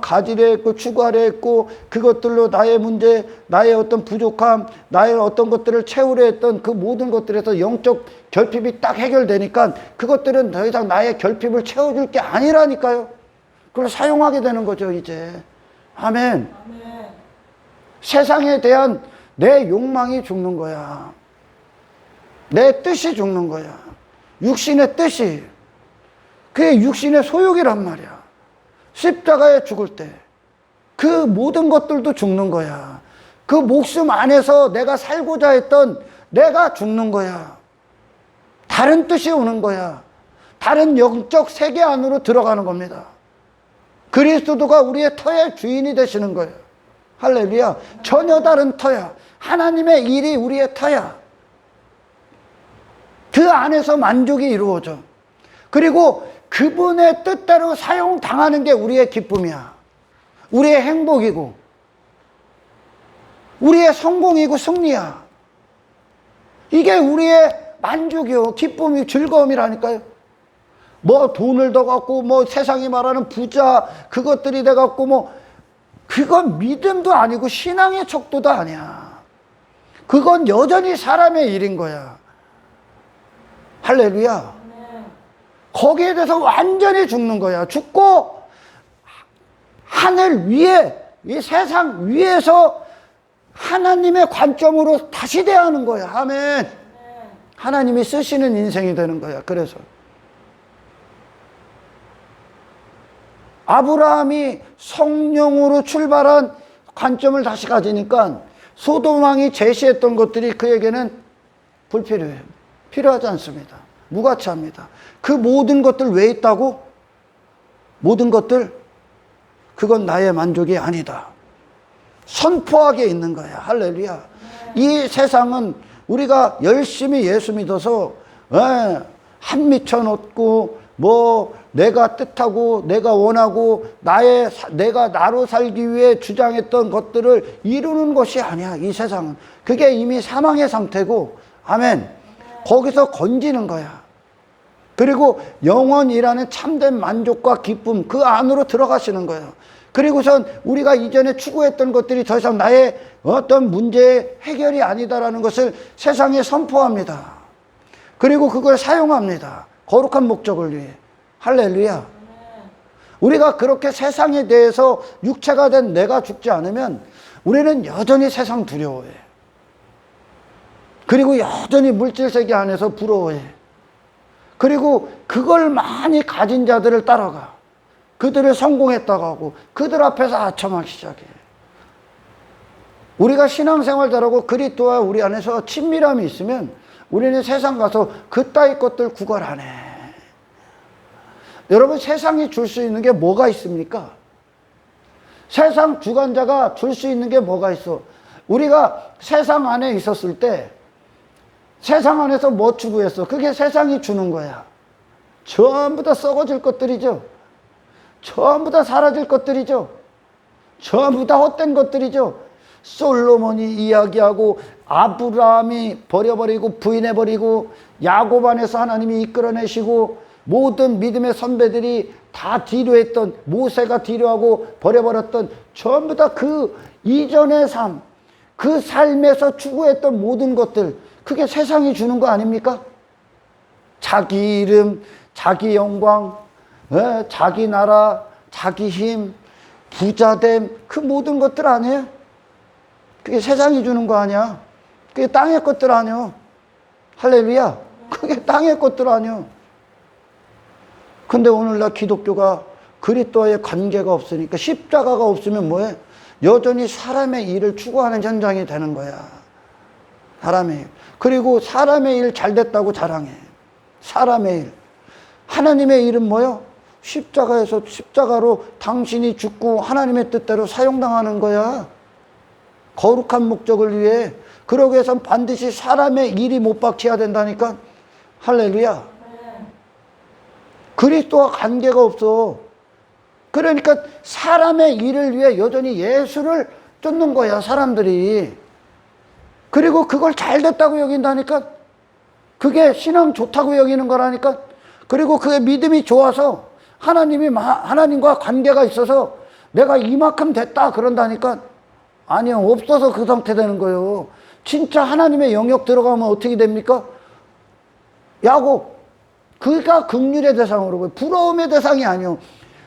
Speaker 1: 가지려 했고 추구하려 했고 그것들로 나의 문제, 나의 어떤 부족함, 나의 어떤 것들을 채우려 했던 그 모든 것들에서 영적 결핍이 딱 해결되니까 그것들은 더 이상 나의 결핍을 채워줄 게 아니라니까요. 그걸 사용하게 되는 거죠, 이제. 아멘. 세상에 대한 내 욕망이 죽는 거야. 내 뜻이 죽는 거야. 육신의 뜻이. 그게 육신의 소욕이란 말이야. 십자가에 죽을 때 그 모든 것들도 죽는 거야. 그 목숨 안에서 내가 살고자 했던 내가 죽는 거야. 다른 뜻이 오는 거야. 다른 영적 세계 안으로 들어가는 겁니다. 그리스도가 우리의 터의 주인이 되시는 거예요. 할렐루야. 전혀 다른 터야. 하나님의 일이 우리의 터야. 그 안에서 만족이 이루어져. 그리고 그분의 뜻대로 사용당하는 게 우리의 기쁨이야. 우리의 행복이고 우리의 성공이고 승리야. 이게 우리의 만족이요, 기쁨이, 즐거움이라니까요. 돈을 더 갖고 세상이 말하는 부자 그것들이 돼 갖고 그건 믿음도 아니고 신앙의 척도도 아니야. 그건 여전히 사람의 일인 거야. 할렐루야. 거기에 대해서 완전히 죽는 거야. 죽고 하늘 위에, 이 세상 위에서 하나님의 관점으로 다시 대하는 거야. 아멘. 하나님이 쓰시는 인생이 되는 거야. 그래서 아브라함이 성령으로 출발한 관점을 다시 가지니까 소돔 왕이 제시했던 것들이 그에게는 불필요해요. 필요하지 않습니다. 무가치합니다. 그 모든 것들 왜 있다고? 모든 것들, 그건 나의 만족이 아니다. 선포하게 있는 거야. 할렐루야. 이 세상은 우리가 열심히 예수 믿어서 한 미쳐 놓고 내가 뜻하고 내가 원하고 내가 나로 살기 위해 주장했던 것들을 이루는 것이 아니야. 이 세상은. 그게 이미 사망의 상태고, 아멘. 거기서 건지는 거야. 그리고 영원이라는 참된 만족과 기쁨, 그 안으로 들어가시는 거예요. 그리고선 우리가 이전에 추구했던 것들이 더 이상 나의 어떤 문제의 해결이 아니다라는 것을 세상에 선포합니다. 그리고 그걸 사용합니다. 거룩한 목적을 위해. 할렐루야. 우리가 그렇게 세상에 대해서 육체가 된 내가 죽지 않으면 우리는 여전히 세상 두려워해. 그리고 여전히 물질 세계 안에서 부러워해. 그리고 그걸 많이 가진 자들을 따라가. 그들을 성공했다고 하고 그들 앞에서 아첨하기 시작해. 우리가 신앙생활 잘하고 그리스도와 우리 안에서 친밀함이 있으면 우리는 세상 가서 그따위 것들 구걸 안 해. 여러분, 세상이 줄 수 있는 게 뭐가 있습니까? 세상 주관자가 줄 수 있는 게 뭐가 있어? 우리가 세상 안에 있었을 때 세상 안에서 뭐 추구했어? 그게 세상이 주는 거야. 전부 다 썩어질 것들이죠. 전부 다 사라질 것들이죠. 전부 다 헛된 것들이죠. 솔로몬이 이야기하고 아브라함이 버려버리고 부인해버리고 야곱 안에서 하나님이 이끌어내시고 모든 믿음의 선배들이 다 뒤로했던, 모세가 뒤로하고 버려버렸던 전부 다 그 이전의 삶, 그 삶에서 추구했던 모든 것들, 그게 세상이 주는 거 아닙니까? 자기 이름, 자기 영광, 자기 나라, 자기 힘, 부자됨, 그 모든 것들 아니에요? 그게 세상이 주는 거 아니야? 그게 땅의 것들 아니야? 할렐루야. 그게 땅의 것들 아니야? 근데 오늘날 기독교가 그리스도와의 관계가 없으니까, 십자가가 없으면 뭐해? 여전히 사람의 일을 추구하는 현장이 되는 거야. 사람의 일. 그리고 사람의 일 잘 됐다고 자랑해. 사람의 일. 하나님의 일은 뭐요? 십자가에서, 십자가로 당신이 죽고 하나님의 뜻대로 사용당하는 거야. 거룩한 목적을 위해. 그러기 위해선 반드시 사람의 일이 못 박혀야 된다니까. 할렐루야. 그리스도와 관계가 없어. 그러니까 사람의 일을 위해 여전히 예수를 쫓는 거야, 사람들이. 그리고 그걸 잘 됐다고 여긴다니까. 그게 신앙 좋다고 여기는 거라니까. 그리고 그게 믿음이 좋아서 하나님과 관계가 있어서 내가 이만큼 됐다 그런다니까. 아니요, 없어서 그 상태 되는 거예요. 진짜 하나님의 영역 들어가면 어떻게 됩니까? 야곱, 그가 긍휼의 대상으로 보여. 부러움의 대상이 아니요.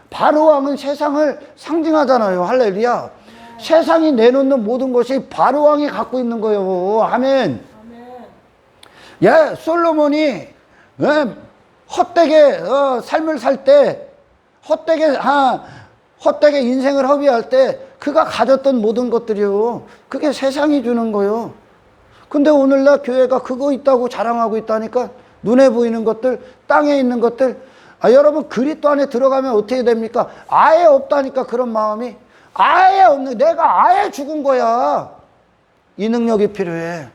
Speaker 1: 바로왕은 세상을 상징하잖아요. 할렐루야. 세상이 내놓는 모든 것이 바로왕이 갖고 있는 거예요. 아멘. 예, 솔로몬이 헛되게 삶을 살 때, 헛되게 인생을 허비할 때 그가 가졌던 모든 것들이요. 그게 세상이 주는 거예요. 근데 오늘날 교회가 그거 있다고 자랑하고 있다니까. 눈에 보이는 것들, 땅에 있는 것들. 여러분, 그리스도 안에 들어가면 어떻게 됩니까? 아예 없다니까, 그런 마음이. 아예 없는, 내가 아예 죽은 거야. 이 능력이 필요해.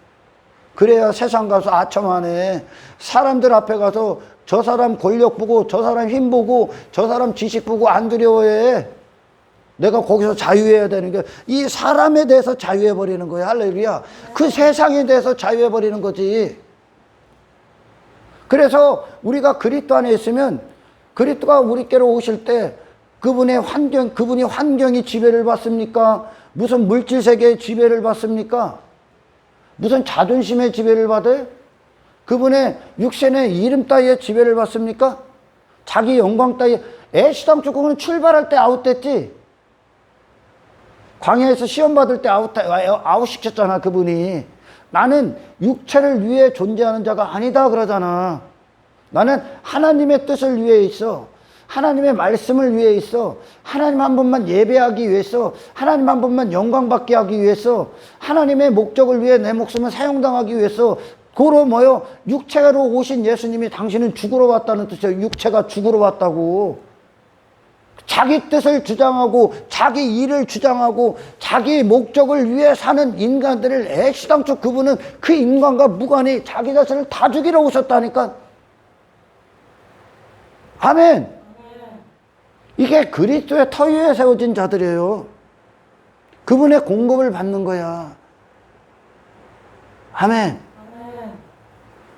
Speaker 1: 그래야 세상 가서 아첨하네. 사람들 앞에 가서 저 사람 권력 보고, 저 사람 힘 보고, 저 사람 지식 보고 안 두려워해. 내가 거기서 자유해야 되는 게, 이 사람에 대해서 자유해버리는 거야. 할렐루야. 그 세상에 대해서 자유해버리는 거지. 그래서 우리가 그리스도 안에 있으면 그리스도가 우리께로 오실 때 그분이 환경이 지배를 받습니까? 무슨 물질 세계의 지배를 받습니까? 무슨 자존심의 지배를 받아요? 그분의 육신의 이름 따위의 지배를 받습니까? 자기 영광 따위. 애시당초 그분은 출발할 때 아웃됐지. 광야에서 시험 받을 때 아웃시켰잖아, 그분이. 나는 육체를 위해 존재하는 자가 아니다 그러잖아. 나는 하나님의 뜻을 위해 있어. 하나님의 말씀을 위해 있어. 하나님 한 분만 예배하기 위해서, 하나님 한 분만 영광 받게 하기 위해서, 하나님의 목적을 위해 내 목숨을 사용당하기 위해서. 그로 뭐요? 육체로 오신 예수님이 당신은 죽으러 왔다는 뜻이에요. 육체가 죽으러 왔다고. 자기 뜻을 주장하고 자기 일을 주장하고 자기 목적을 위해 사는 인간들을 애시당초 그분은 그 인간과 무관히 자기 자신을 다 죽이러 오셨다니까. 아멘. 이게 그리스도의 터 위에 세워진 자들이에요. 그분의 공급을 받는 거야. 아멘.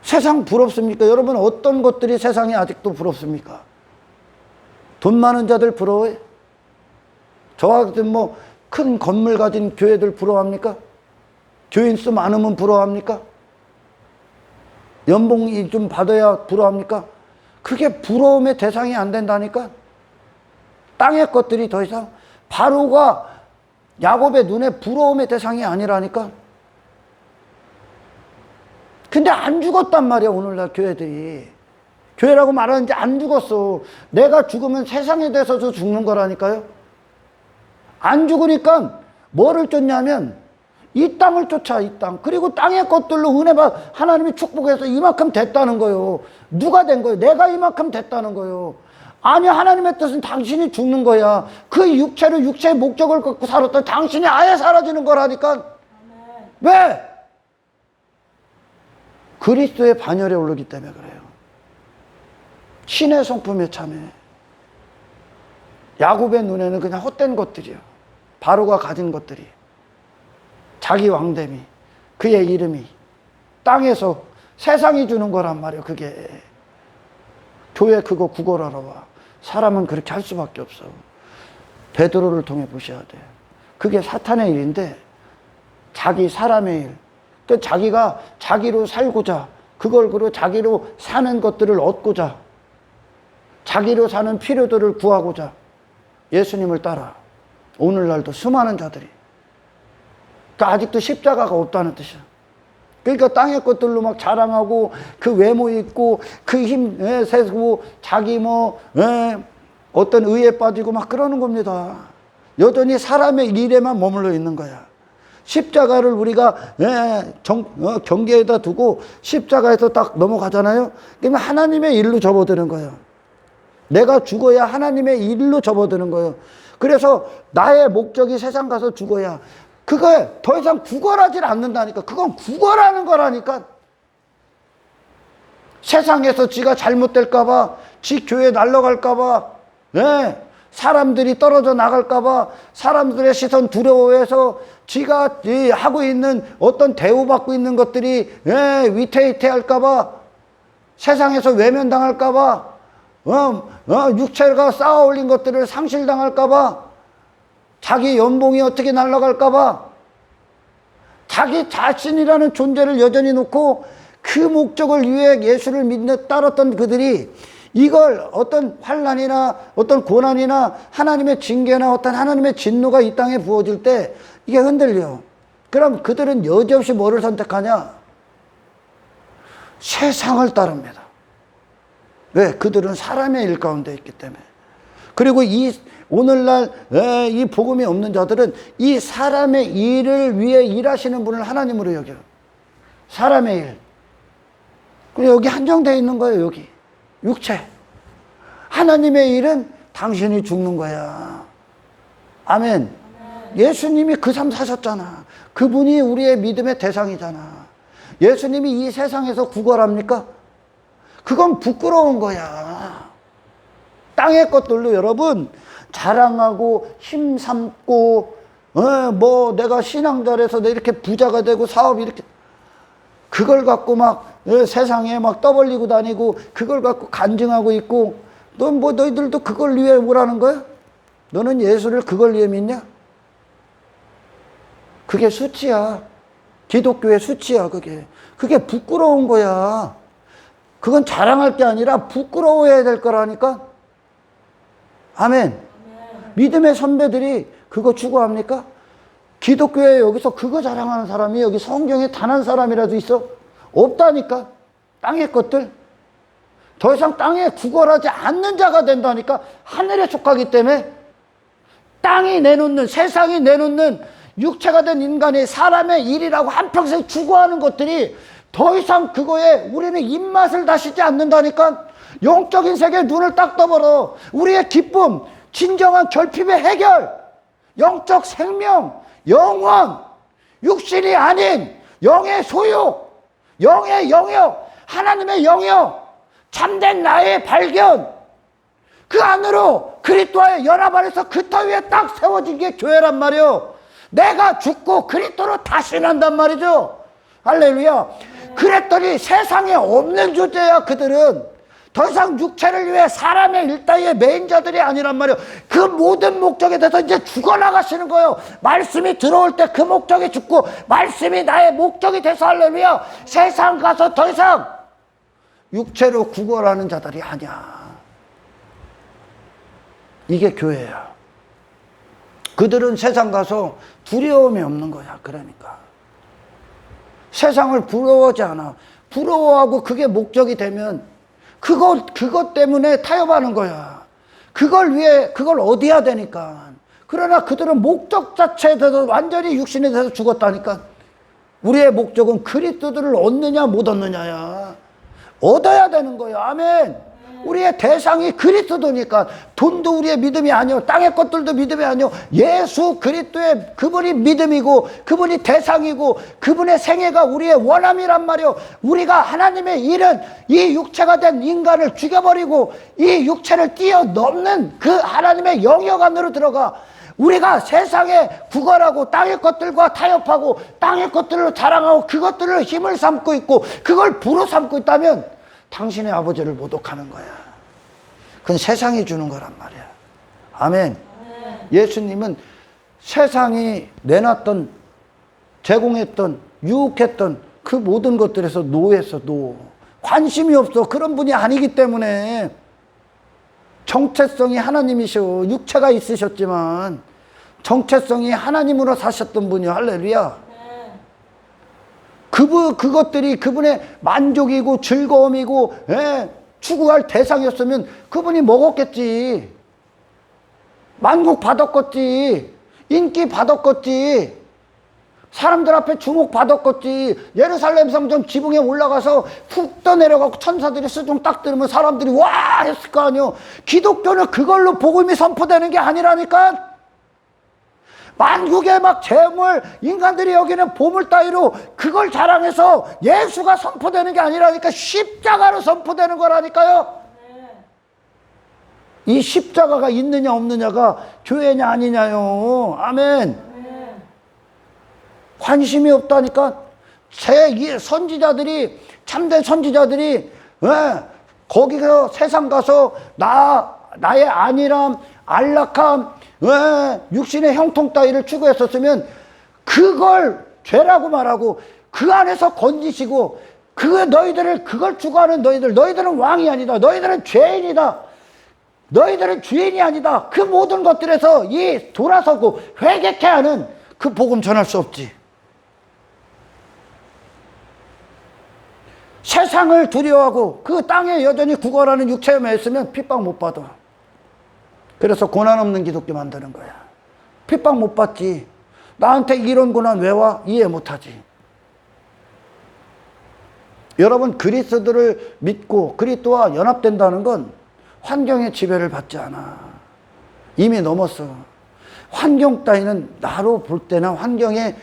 Speaker 1: 세상 부럽습니까? 여러분, 어떤 것들이 세상에 아직도 부럽습니까? 돈 많은 자들 부러워해? 저와 같은 큰 건물 가진 교회들 부러워합니까? 교인 수 많으면 부러워합니까? 연봉이 좀 받아야 부러워합니까? 그게 부러움의 대상이 안 된다니까. 땅의 것들이 더 이상 바로가 야곱의 눈에 부러움의 대상이 아니라니까. 근데 안 죽었단 말이야, 오늘날 교회들이. 교회라고 말하는데 안 죽었어. 내가 죽으면 세상에 대해서도 죽는 거라니까요. 안 죽으니까 뭐를 쫓냐면 이 땅을 쫓아, 이 땅. 그리고 땅의 것들로 은혜받 하나님이 축복해서 이만큼 됐다는 거예요. 누가 된 거예요? 내가 이만큼 됐다는 거예요. 아니, 하나님의 뜻은 당신이 죽는 거야. 그 육체를, 육체의 목적을 갖고 살았던 당신이 아예 사라지는 거라니까. 왜? 그리스도의 반열에 오르기 때문에 그래요. 신의 성품에 참해. 야곱의 눈에는 그냥 헛된 것들이요. 바로가 가진 것들이. 자기 왕됨이, 그의 이름이 땅에서 세상이 주는 거란 말이에요. 그게. 교회 그거 구걸하러 와. 사람은 그렇게 할 수밖에 없어. 베드로를 통해 보셔야 돼. 그게 사탄의 일인데, 자기 사람의 일. 그 자기가 자기로 살고자, 그걸 그리고 자기로 사는 것들을 얻고자, 자기로 사는 필요들을 구하고자 예수님을 따라 오늘날도 수많은 자들이. 그러니까 아직도 십자가가 없다는 뜻이야. 그러니까 땅의 것들로 막 자랑하고 그 외모 있고 그 힘 세고 자기 어떤 의에 빠지고 막 그러는 겁니다. 여전히 사람의 일에만 머물러 있는 거야. 십자가를 우리가 경계에다 두고 십자가에서 딱 넘어가잖아요. 그러면 하나님의 일로 접어드는 거예요. 내가 죽어야 하나님의 일로 접어드는 거예요. 그래서 나의 목적이 세상 가서 죽어야. 그거에 더 이상 구걸하지 않는다니까. 그건 구걸하는 거라니까. 세상에서 지가 잘못될까봐, 지 교회 날아갈까봐, 사람들이 떨어져 나갈까봐, 사람들의 시선 두려워해서 지가 하고 있는 어떤 대우받고 있는 것들이 위태위태할까봐, 세상에서 외면당할까봐, 육체가 쌓아 올린 것들을 상실당할까봐, 자기 연봉이 어떻게 날아갈까봐, 자기 자신이라는 존재를 여전히 놓고 그 목적을 위해 예수를 따랐던 그들이 이걸 어떤 환난이나 어떤 고난이나 하나님의 징계나 어떤 하나님의 진노가 이 땅에 부어질 때 이게 흔들려. 그럼 그들은 여지없이 뭐를 선택하냐? 세상을 따릅니다. 왜? 그들은 사람의 일 가운데 있기 때문에. 그리고 오늘날 이 복음이 없는 자들은 이 사람의 일을 위해 일하시는 분을 하나님으로 여겨요. 사람의 일. 그리고 여기 한정되어 있는 거예요. 여기 육체. 하나님의 일은 당신이 죽는 거야. 아멘. 예수님이 그 삶 사셨잖아. 그분이 우리의 믿음의 대상이잖아. 예수님이 이 세상에서 구걸합니까? 그건 부끄러운 거야. 땅의 것들로 여러분 자랑하고 힘삼고 내가 신앙자라서 이렇게 부자가 되고 사업이 이렇게, 그걸 갖고 막 세상에 막 떠벌리고 다니고 그걸 갖고 간증하고 있고, 너희들도 그걸 위해 뭐라는 거야? 너는 예수를 그걸 위해 믿냐? 그게 수치야. 기독교의 수치야. 그게 부끄러운 거야. 그건 자랑할 게 아니라 부끄러워해야 될 거라니까. 아멘. 믿음의 선배들이 그거 추구합니까? 기독교에 여기서 그거 자랑하는 사람이 여기 성경에 단 한 사람이라도 있어? 없다니까. 땅의 것들. 더 이상 땅에 구걸하지 않는 자가 된다니까. 하늘에 속하기 때문에. 땅이 내놓는, 세상이 내놓는 육체가 된 인간이 사람의 일이라고 한평생 추구하는 것들이 더 이상 그거에 우리는 입맛을 다시지 않는다니까. 영적인 세계에 눈을 딱 떠버려. 우리의 기쁨, 진정한 결핍의 해결, 영적 생명, 영원, 육신이 아닌 영의 소유, 영의 영역, 하나님의 영역, 참된 나의 발견, 그 안으로 그리스도와의 연합 안에서 그 터 위에 딱 세워진 게 교회란 말이요. 내가 죽고 그리스도로 다시 난단 말이죠. 할렐루야. 그랬더니 세상에 없는 존재야. 그들은 더 이상 육체를 위해 사람의 일따위의 메인자들이 아니란 말이에요. 그 모든 목적에 대해서 이제 죽어나가시는 거예요. 말씀이 들어올 때 그 목적이 죽고 말씀이 나의 목적이 돼서, 할렐루야, 세상 가서 더 이상 육체로 구걸하는 자들이 아니야. 이게 교회야. 그들은 세상 가서 두려움이 없는 거야. 그러니까 세상을 부러워하지 않아. 부러워하고 그게 목적이 되면 그것 때문에 타협하는 거야. 그걸 위해 그걸 얻어야 되니까. 그러나 그들은 목적 자체에 대해서 완전히 육신에 대해서 죽었다니까. 우리의 목적은 그리스도를 얻느냐 못 얻느냐야. 얻어야 되는 거예요. 아멘. 우리의 대상이 그리스도니까. 돈도 우리의 믿음이 아니요, 땅의 것들도 믿음이 아니요, 예수 그리스도의 그분이 믿음이고 그분이 대상이고 그분의 생애가 우리의 원함이란 말이요. 우리가 하나님의 일은 이 육체가 된 인간을 죽여버리고 이 육체를 뛰어넘는 그 하나님의 영역 안으로 들어가. 우리가 세상에 구걸하고 땅의 것들과 타협하고 땅의 것들로 자랑하고 그것들을 힘을 삼고 있고 그걸 부로 삼고 있다면 당신의 아버지를 모독하는 거야. 그건 세상이 주는 거란 말이야. 아멘. 예수님은 세상이 내놨던, 제공했던, 유혹했던 그 모든 것들에서 노했어, 노. 관심이 없어. 그런 분이 아니기 때문에. 정체성이 하나님이셔. 육체가 있으셨지만 정체성이 하나님으로 사셨던 분이요. 할렐루야. 그것들이 그분의 만족이고 즐거움이고, 추구할 대상이었으면 그분이 먹었겠지. 만국 받았겠지. 인기 받았겠지. 사람들 앞에 주목 받았겠지. 예루살렘 성전 지붕에 올라가서 훅 떠내려가고 천사들이 수중 딱 들으면 사람들이 와 했을 거 아니요. 기독교는 그걸로 복음이 선포되는 게 아니라니까. 만국의 막 재물, 인간들이 여기는 보물 따위로 그걸 자랑해서 예수가 선포되는 게 아니라니까. 십자가로 선포되는 거라니까요. 이 십자가가 있느냐 없느냐가 교회냐 아니냐요. 아멘. 관심이 없다니까. 선지자들이, 참된 선지자들이, 거기서 세상 가서 나의 안일함, 안락함, 육신의 형통 따위를 추구했었으면 그걸 죄라고 말하고 그 안에서 건지시고 너희들을 그걸 추구하는 너희들은 왕이 아니다. 너희들은 죄인이다. 너희들은 주인이 아니다. 그 모든 것들에서 돌아서고 회개케 하는 그 복음 전할 수 없지. 세상을 두려워하고 그 땅에 여전히 구걸하는 육체에 매였으면 핍박 못 받아. 그래서 고난 없는 기독교 만드는 거야. 핍박 못 받지. 나한테 이런 고난 왜 와? 이해 못 하지. 여러분, 그리스도를 믿고 그리스도와 연합된다는 건 환경의 지배를 받지 않아. 이미 넘었어. 환경 따위는 나로 볼 때는 환경에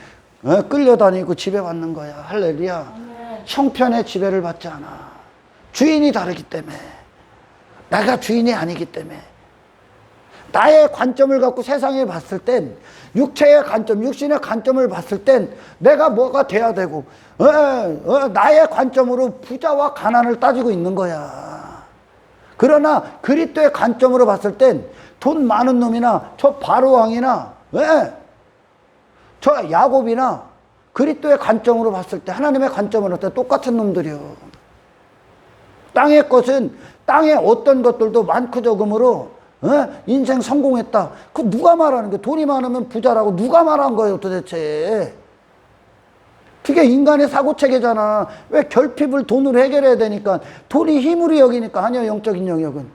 Speaker 1: 끌려다니고 지배받는 거야. 할렐루야. 형편의 지배를 받지 않아. 주인이 다르기 때문에. 내가 주인이 아니기 때문에. 나의 관점을 갖고 세상에 봤을 땐, 육체의 관점, 육신의 관점을 봤을 땐 내가 뭐가 돼야 되고, 나의 관점으로 부자와 가난을 따지고 있는 거야. 그러나 그리스도의 관점으로 봤을 땐 돈 많은 놈이나 저 바로왕이나 저 야곱이나 그리스도의 관점으로 봤을 때, 하나님의 관점으로 봤을 때 똑같은 놈들이요. 땅의 것은, 땅의 어떤 것들도 많고 적음으로 인생 성공했다. 그 누가 말하는 거야? 돈이 많으면 부자라고 누가 말한 거예요 도대체? 그게 인간의 사고체계잖아. 왜 결핍을 돈으로 해결해야 되니까? 돈이 힘으로 여기니까. 아니요, 영적인 영역은.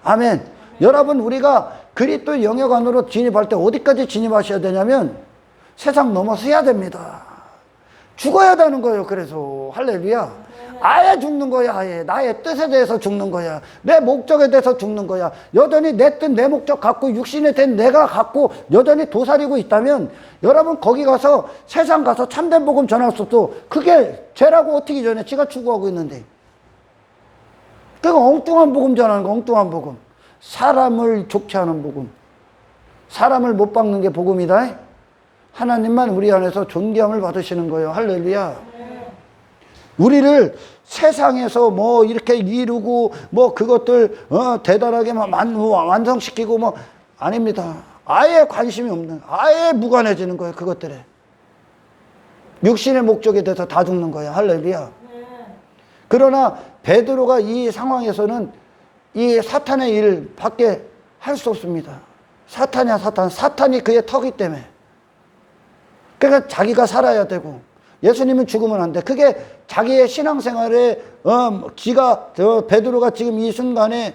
Speaker 1: 아멘. 여러분, 우리가 그리스도의 영역 안으로 진입할 때 어디까지 진입하셔야 되냐면 세상 넘어서야 됩니다. 죽어야 되는 거예요. 그래서 할렐루야. 아예 죽는 거야. 아예 나의 뜻에 대해서 죽는 거야. 내 목적에 대해서 죽는 거야. 여전히 내 뜻, 내 목적 갖고 육신에 된 내가 갖고 여전히 도사리고 있다면 여러분, 거기 가서 세상 가서 참된 복음 전할 수 없어. 그게 죄라고 어떻게 전해? 지가 추구하고 있는데. 그러니까 엉뚱한 복음 전하는 거. 엉뚱한 복음. 사람을 좋게 하는 복음. 사람을 못 박는 게 복음이다. 하나님만 우리 안에서 존귀함을 받으시는 거예요. 할렐루야. 우리를 세상에서 뭐 이렇게 이루고 뭐 그것들 대단하게 완성시키고 뭐 아닙니다. 아예 관심이 없는, 아예 무관해지는 거예요. 그것들에 육신의 목적에 대해서 다 죽는 거예요. 할렐루야. 그러나 베드로가 이 상황에서는 이 사탄의 일밖에 할 수 없습니다. 사탄이야, 사탄. 사탄이 그의 터기 때문에. 그러니까 자기가 살아야 되고, 예수님은 죽으면 안 돼. 그게 자기의 신앙생활에, 베드로가 지금 이 순간에,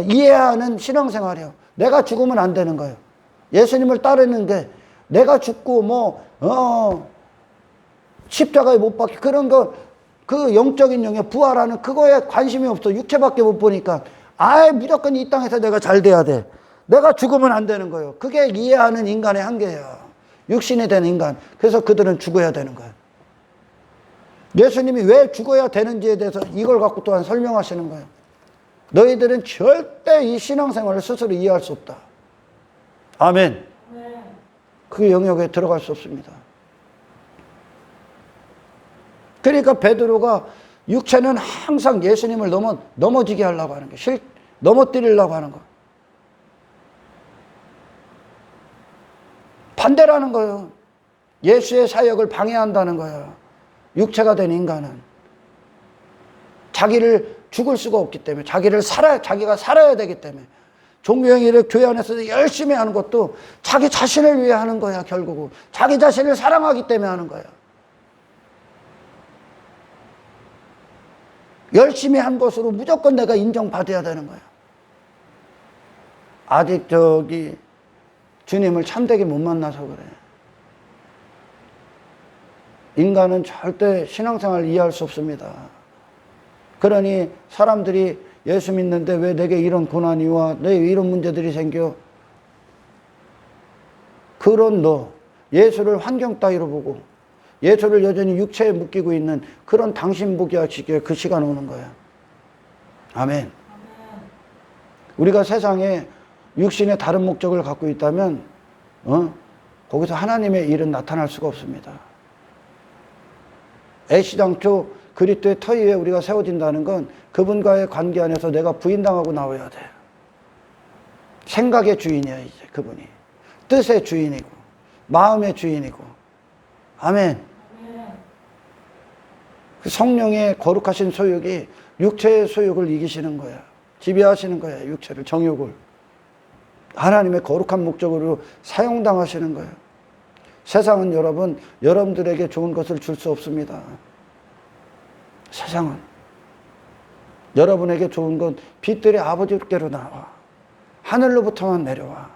Speaker 1: 이해하는 신앙생활이에요. 내가 죽으면 안 되는 거예요. 예수님을 따르는 게, 내가 죽고, 십자가에 못 박히, 그런 거, 그 영적인 영역, 부활하는 그거에 관심이 없어. 육체밖에 못 보니까. 무조건 이 땅에서 내가 잘 돼야 돼. 내가 죽으면 안 되는 거예요. 그게 이해하는 인간의 한계예요. 육신이 된 인간. 그래서 그들은 죽어야 되는 거예요. 예수님이 왜 죽어야 되는지에 대해서 이걸 갖고 또한 설명하시는 거예요. 너희들은 절대 이 신앙생활을 스스로 이해할 수 없다. 아멘. 그 영역에 들어갈 수 없습니다. 그러니까 베드로가 육체는 항상 예수님을 넘어지게 하려고 하는 거예요. 넘어뜨리려고 하는 거예요. 반대라는 거예요. 예수의 사역을 방해한다는 거예요. 육체가 된 인간은. 자기를 죽을 수가 없기 때문에, 자기가 살아야 되기 때문에. 종교행위를 교회 안에서 열심히 하는 것도 자기 자신을 위해 하는 거야, 결국은. 자기 자신을 사랑하기 때문에 하는 거야. 열심히 한 것으로 무조건 내가 인정받아야 되는 거야. 아직 주님을 참되게 못 만나서 그래. 인간은 절대 신앙생활을 이해할 수 없습니다. 그러니 사람들이 예수 믿는데 왜 내게 이런 고난이 와? 왜 이런 문제들이 생겨? 그런 예수를 환경 따위로 보고 예수를 여전히 육체에 묶이고 있는 그런 당신 보기 하시기에 그 시간 오는 거야. 아멘. 우리가 세상에 육신의 다른 목적을 갖고 있다면 거기서 하나님의 일은 나타날 수가 없습니다. 애시당초 그리스도의 터 위에 우리가 세워진다는 건 그분과의 관계 안에서 내가 부인당하고 나와야 돼. 생각의 주인이야, 이제 그분이. 뜻의 주인이고 마음의 주인이고. 아멘. 그 성령의 거룩하신 소욕이 육체의 소욕을 이기시는 거야. 지배하시는 거야, 육체를, 정욕을. 하나님의 거룩한 목적으로 사용당하시는 거예요. 세상은 여러분들에게 좋은 것을 줄 수 없습니다. 세상은. 여러분에게 좋은 건 빛들의 아버지께로 나와. 하늘로부터만 내려와.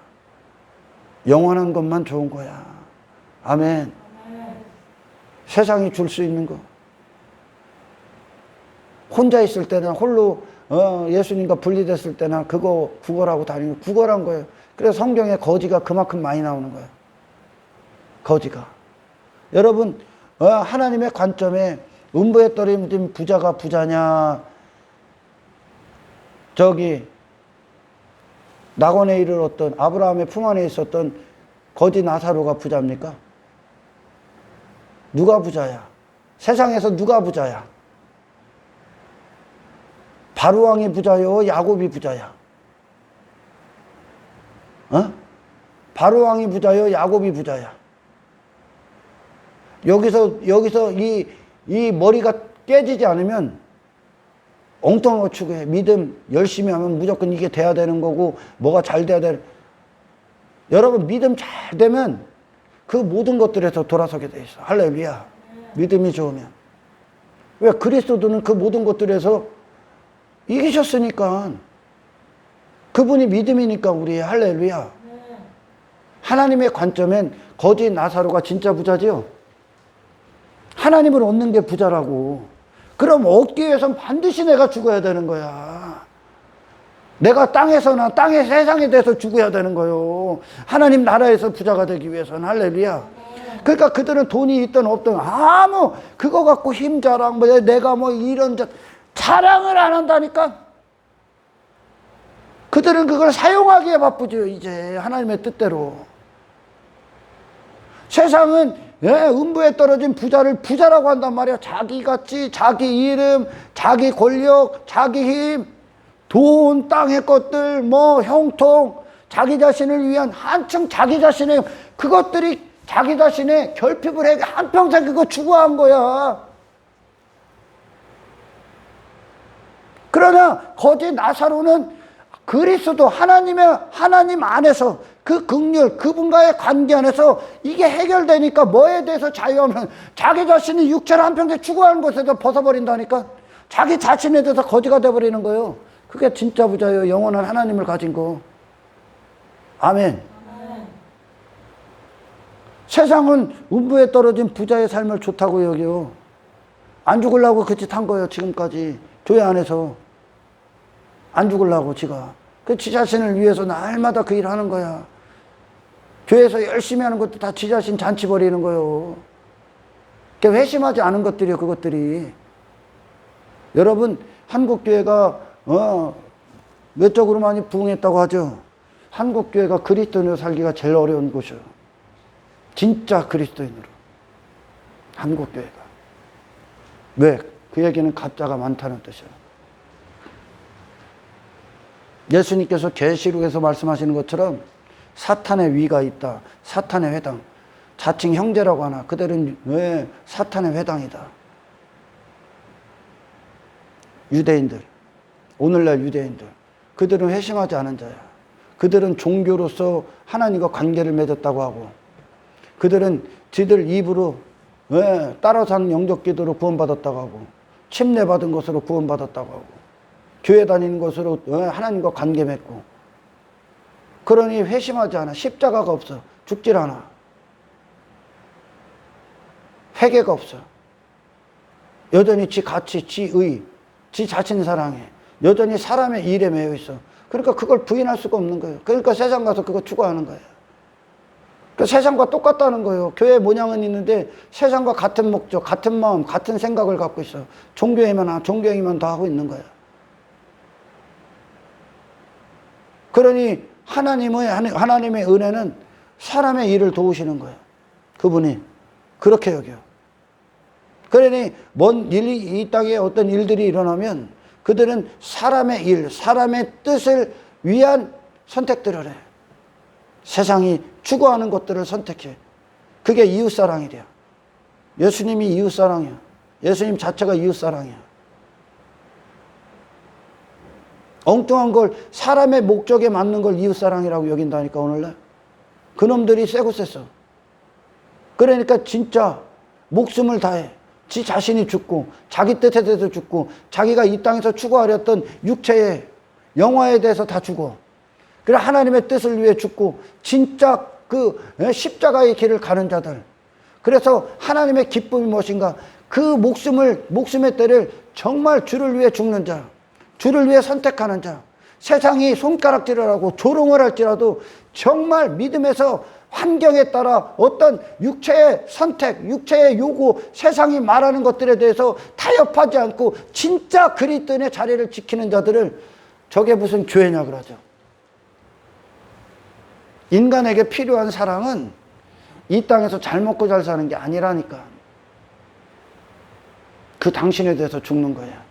Speaker 1: 영원한 것만 좋은 거야. 아멘. 세상이 줄 수 있는 거. 혼자 있을 때나 홀로 예수님과 분리됐을 때나 그거 구걸하고 다니는 구걸한 거예요. 그래서 성경에 거지가 그만큼 많이 나오는 거예요. 거지가. 여러분 하나님의 관점에 음부에 떨어진 부자가 부자냐, 낙원에 이르렀던 아브라함의 품 안에 있었던 거지 나사로가 부자입니까? 누가 부자야? 세상에서 누가 부자야? 바로왕이 부자요? 야곱이 부자야? 바로왕이 부자요? 야곱이 부자야? 여기서 이 머리가 깨지지 않으면 엉뚱한 추구해. 믿음 열심히 하면 무조건 이게 돼야 되는 거고 뭐가 잘 돼야 돼. 여러분 믿음 잘 되면 그 모든 것들에서 돌아서게 돼 있어. 할렐루야. 믿음이 좋으면. 왜? 그리스도는 그 모든 것들에서 이기셨으니까. 그분이 믿음이니까 우리의. 할렐루야. 하나님의 관점엔 거지 나사로가 진짜 부자지요. 하나님을 얻는 게 부자라고. 그럼 얻기 위해서는 반드시 내가 죽어야 되는 거야. 내가 땅에서나 땅의 세상에 대해서 죽어야 되는 거요. 하나님 나라에서 부자가 되기 위해서는. 할렐루야. 그러니까 그들은 돈이 있든 없든 그거 갖고 힘 자랑, 내가 이런 자랑을 안 한다니까. 그들은 그걸 사용하기에 바쁘죠, 이제. 하나님의 뜻대로. 세상은 음부에 떨어진 부자를 부자라고 한단 말이야. 자기 가치, 자기 이름, 자기 권력, 자기 힘, 돈, 땅의 것들, 형통, 자기 자신을 위한 한층 자기 자신의 그것들이 자기 자신의 결핍을 해 한평생 그거 추구한 거야. 그러나 거지 나사로는 그리스도 하나님 안에서 그 긍휼, 그분과의 관계 안에서 이게 해결되니까 뭐에 대해서 자유하면 자기 자신이 육체를 한평생 추구하는 것에서 벗어버린다니까. 자기 자신에 대해서 거지가 돼버리는 거예요. 그게 진짜 부자예요. 영원한 하나님을 가진 거. 아멘. 세상은 음부에 떨어진 부자의 삶을 좋다고 여겨요. 안 죽으려고 그 짓 한 거예요. 지금까지 교회 안에서 안 죽으려고 지가. 지 자신을 위해서 날마다 그 일을 하는 거야. 교회에서 열심히 하는 것도 다 지 자신 잔치 벌이는 거예요. 회심하지 않은 것들이요. 그것들이. 여러분 한국교회가 외적으로 많이 부흥했다고 하죠. 한국교회가 그리스도인으로 살기가 제일 어려운 곳이에요. 진짜 그리스도인으로. 한국교회가. 왜? 그 얘기는 가짜가 많다는 뜻이에요. 예수님께서 계시록에서 말씀하시는 것처럼 사탄의 위가 있다. 사탄의 회당. 자칭 형제라고 하나. 그들은 왜 사탄의 회당이다. 유대인들. 오늘날 유대인들. 그들은 회심하지 않은 자야. 그들은 종교로서 하나님과 관계를 맺었다고 하고, 그들은 지들 입으로 따라서 하는 영적 기도로 구원받았다고 하고, 침례받은 것으로 구원받았다고 하고, 교회 다니는 것으로 하나님과 관계 맺고, 그러니 회심하지 않아. 십자가가 없어. 죽질 않아. 회개가 없어. 여전히 지 가치, 지 의, 지 자신 사랑해. 여전히 사람의 일에 매여 있어. 그러니까 그걸 부인할 수가 없는 거예요. 그러니까 세상 가서 그거 추구하는 거예요. 그러니까 세상과 똑같다는 거예요. 교회 모양은 있는데 세상과 같은 목적, 같은 마음, 같은 생각을 갖고 있어. 종교행위만 다 하고 있는 거야. 그러니 하나님의 은혜는 사람의 일을 도우시는 거예요. 그분이 그렇게 여겨요. 그러니 이 땅에 어떤 일들이 일어나면 그들은 사람의 일, 사람의 뜻을 위한 선택들을 해. 세상이 추구하는 것들을 선택해. 그게 이웃사랑이래요. 예수님이 이웃사랑이야. 예수님 자체가 이웃사랑이야. 엉뚱한 걸, 사람의 목적에 맞는 걸 이웃사랑이라고 여긴다니까, 오늘날. 그놈들이 쎄고 쎄어. 그러니까 진짜 목숨을 다해. 지 자신이 죽고, 자기 뜻에 대해서 죽고, 자기가 이 땅에서 추구하려던 육체의 영화에 대해서 다 죽어. 그래 하나님의 뜻을 위해 죽고, 진짜 그 십자가의 길을 가는 자들. 그래서 하나님의 기쁨이 무엇인가? 그 목숨의 때를 정말 주를 위해 죽는 자, 주를 위해 선택하는 자. 세상이 손가락질을 하고 조롱을 할지라도 정말 믿음에서 환경에 따라 어떤 육체의 선택, 육체의 요구, 세상이 말하는 것들에 대해서 타협하지 않고 진짜 그리스도인의 자리를 지키는 자들을, 저게 무슨 교회냐 그러죠. 인간에게 필요한 사랑은 이 땅에서 잘 먹고 잘 사는 게 아니라니까. 그 당신에 대해서 죽는 거야.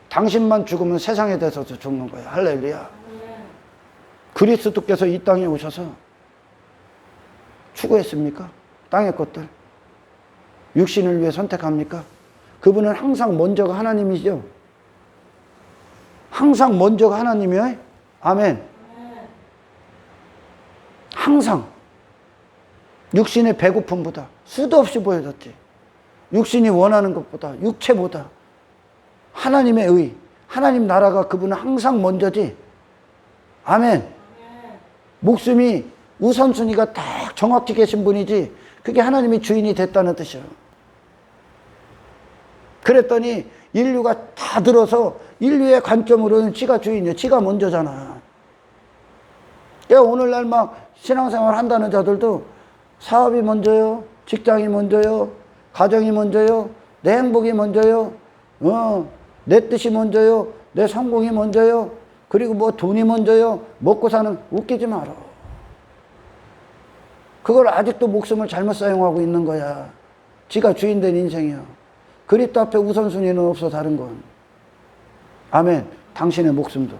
Speaker 1: 당신만 죽으면 세상에 대해서도 죽는 거야. 할렐루야. 그리스도께서 이 땅에 오셔서 추구했습니까? 땅의 것들. 육신을 위해 선택합니까? 그분은 항상 먼저가 하나님이죠. 항상 먼저가 하나님이에요. 아멘. 항상 육신의 배고픔보다 수도 없이 보여졌지. 육신이 원하는 것보다, 육체보다 하나님의 의, 하나님 나라가 그분은 항상 먼저지. 아멘. 목숨이 우선순위가 딱 정확히 계신 분이지, 그게 하나님이 주인이 됐다는 뜻이에요. 그랬더니 인류가 다 들어서 인류의 관점으로는 지가 주인이에요. 지가 먼저잖아. 오늘날 막 신앙생활 한다는 자들도 사업이 먼저요, 직장이 먼저요, 가정이 먼저요, 내 행복이 먼저요, 내 뜻이 먼저요, 내 성공이 먼저요, 그리고 뭐 돈이 먼저요, 먹고 사는. 웃기지 마라. 그걸 아직도 목숨을 잘못 사용하고 있는 거야. 지가 주인된 인생이야. 그리스도 앞에 우선순위는 없어, 다른 건. 아멘. 당신의 목숨도.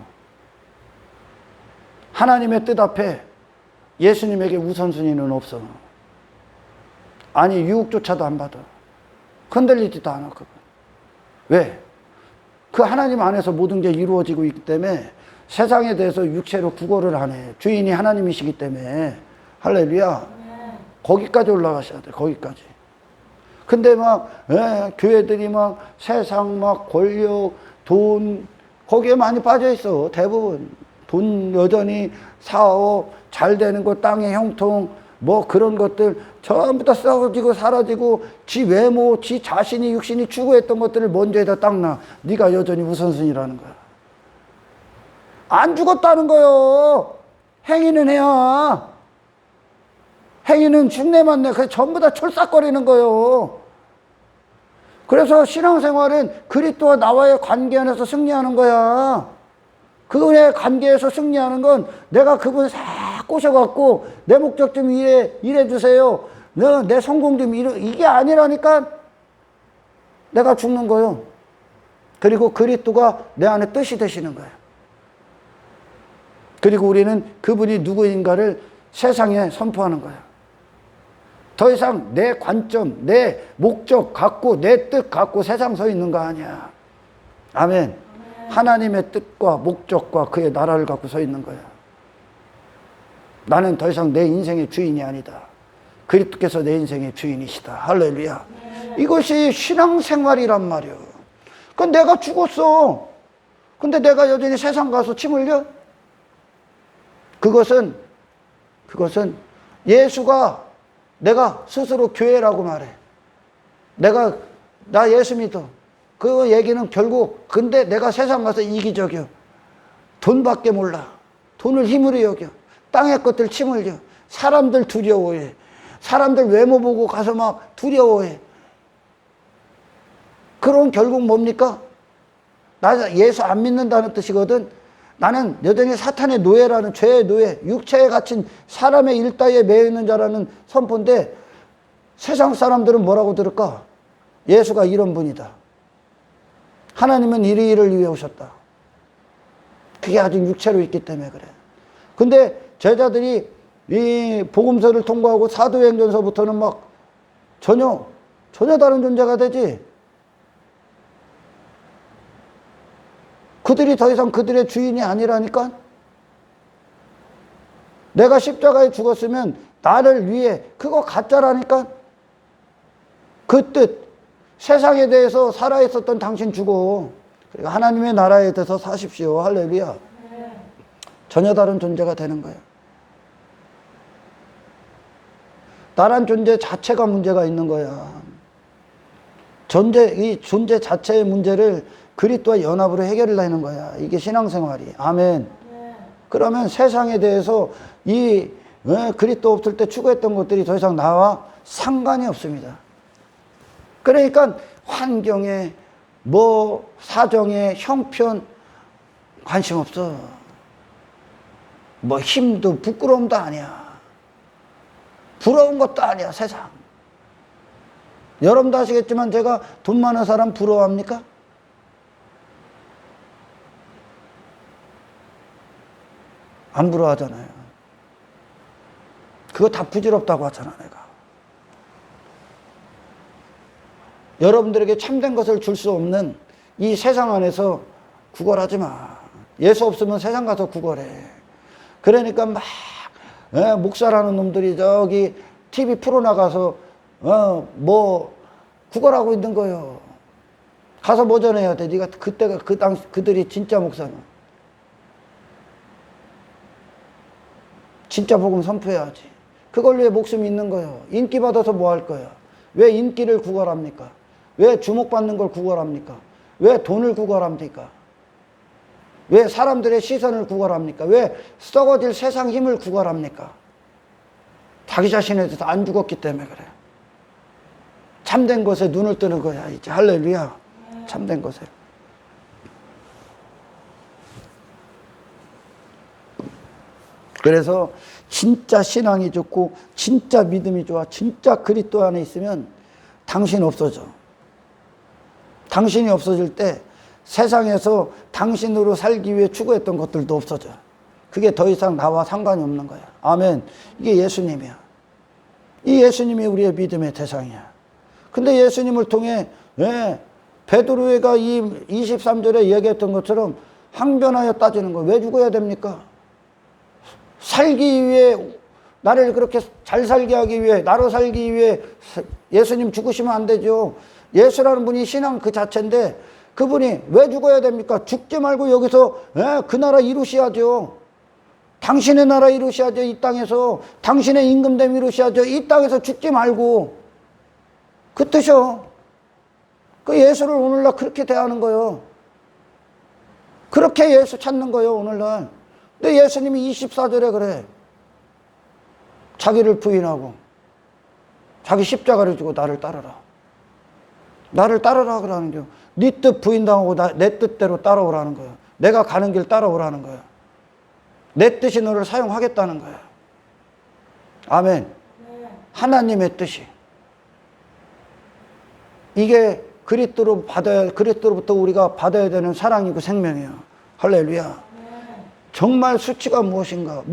Speaker 1: 하나님의 뜻 앞에 예수님에게 우선순위는 없어. 아니, 유혹조차도 안 받아. 흔들리지도 않아, 그건. 왜? 그 하나님 안에서 모든 게 이루어지고 있기 때문에 세상에 대해서 육체로 구걸을 안 해. 주인이 하나님이시기 때문에. 할렐루야. 거기까지 올라가셔야 돼. 거기까지. 근데 막 교회들이 막 세상 막 권력, 돈 거기에 많이 빠져 있어. 대부분 돈 여전히 사업 잘 되는 거 땅의 형통 뭐 그런 것들 전부 다 썩어지고 사라지고 지 외모, 지 자신이 육신이 추구했던 것들을 먼저에다 닦나. 네가 여전히 우선순위라는 거야. 안 죽었다는 거요. 행위는 해야. 행위는 흉내만 내. 그래서 전부 다 철싹거리는 거요. 그래서 신앙생활은 그리스도와 나와의 관계 안에서 승리하는 거야. 그분의 관계에서 승리하는 건 내가 그분 싹 꼬셔갖고 내 목적 좀 이래 주세요. 내 성공 좀 이게 아니라니까 내가 죽는 거요. 그리고 그리스도가 내 안에 뜻이 되시는 거예요. 그리고 우리는 그분이 누구인가를 세상에 선포하는 거예요. 더 이상 내 관점, 내 목적 갖고 내 뜻 갖고 세상 서 있는 거 아니야. 아멘. 하나님의 뜻과 목적과 그의 나라를 갖고 서 있는 거야. 나는 더 이상 내 인생의 주인이 아니다. 그리스도께서 내 인생의 주인이시다. 할렐루야. 이것이 신앙생활이란 말이야. 그건 내가 죽었어. 근데 내가 여전히 세상 가서 침 흘려? 그것은 예수가 내가 스스로 교회라고 말해. 나 예수 믿어. 그 얘기는 결국 근데 내가 세상 가서 이기적이야. 돈밖에 몰라. 돈을 힘으로 여겨. 땅의 것들 침 흘려. 사람들 두려워해. 사람들 외모 보고 가서 막 두려워해. 그럼 결국 뭡니까? 나 예수 안 믿는다는 뜻이거든. 나는 여전히 사탄의 노예라는 죄의 노예, 육체에 갇힌 사람의 일따위에 매여 있는 자라는 선포인데 세상 사람들은 뭐라고 들을까? 예수가 이런 분이다. 하나님은 이를 위해 오셨다. 그게 아직 육체로 있기 때문에 그래. 근데 제자들이 이 복음서를 통과하고 사도행전서부터는 막 전혀 다른 존재가 되지. 그들이 더 이상 그들의 주인이 아니라니까. 내가 십자가에 죽었으면 나를 위해 그거 가짜라니까. 그 뜻 세상에 대해서 살아있었던 당신 죽어. 그리고 하나님의 나라에 대해서 사십시오. 할렐루야. 전혀 다른 존재가 되는 거예요. 나란 존재 자체가 문제가 있는 거야. 이 존재 자체의 문제를 그리스도와 연합으로 해결을 하는 거야. 이게 신앙생활이. 아멘. 그러면 세상에 대해서 그리스도 없을 때 추구했던 것들이 더 이상 나와 상관이 없습니다. 그러니까 환경에 사정에 형편 관심 없어. 힘도 부끄러움도 아니야. 부러운 것도 아니야. 세상. 여러분도 아시겠지만 제가 돈 많은 사람 부러워합니까? 안 부러워하잖아요. 그거 다 부질없다고 하잖아 내가. 여러분들에게 참된 것을 줄 수 없는 이 세상 안에서 구걸하지 마. 예수 없으면 세상 가서 구걸해. 그러니까 막 목사라는 놈들이 저기 TV 프로 나가서 구걸하고 있는 거예요. 가서 뭐 전해야 돼? 네가 그때가 그들이 진짜 목사는. 진짜 복음 선포해야지. 그걸 위해 목숨이 있는 거예요. 인기 받아서 뭐 할 거야? 왜 인기를 구걸합니까? 왜 주목받는 걸 구걸합니까? 왜 돈을 구걸합니까? 왜 사람들의 시선을 구걸합니까? 왜 썩어질 세상 힘을 구걸합니까? 자기 자신에 대해서 안 죽었기 때문에 그래. 참된 것에 눈을 뜨는 거야 이제. 할렐루야. 참된 것에. 그래서 진짜 신앙이 좋고 진짜 믿음이 좋아 진짜 그리스도 안에 있으면 당신 없어져. 당신이 없어질 때 세상에서 당신으로 살기 위해 추구했던 것들도 없어져. 그게 더 이상 나와 상관이 없는 거야. 아멘. 이게 예수님이야. 이 예수님이 우리의 믿음의 대상이야. 근데 예수님을 통해 베드로가 이 23절에 얘기했던 것처럼 항변하여 따지는 거. 왜 죽어야 됩니까? 살기 위해, 나를 그렇게 잘 살게 하기 위해, 나로 살기 위해 예수님 죽으시면 안 되죠. 예수라는 분이 신앙 그 자체인데 그분이 왜 죽어야 됩니까? 죽지 말고 여기서 그 나라 이루셔야죠. 당신의 나라 이루셔야죠. 이 땅에서. 당신의 임금됨 이루셔야죠. 이 땅에서 죽지 말고. 그 뜻이요. 그 예수를 오늘날 그렇게 대하는 거예요. 그렇게 예수 찾는 거예요, 오늘날. 근데 예수님이 24절에 그래. 자기를 부인하고 자기 십자가를 지고 나를 따르라. 나를 따르라 그러는 거예요. 네 뜻 부인당하고 내 뜻대로 따라오라는 거예요. 내가 가는 길 따라오라는 거예요. 내 뜻이 너를 사용하겠다는 거예요. 아멘. 하나님의 뜻이. 이게 그리스도로부터 우리가 받아야 되는 사랑이고 생명이에요. 할렐루야. 정말 수치가 무엇인가?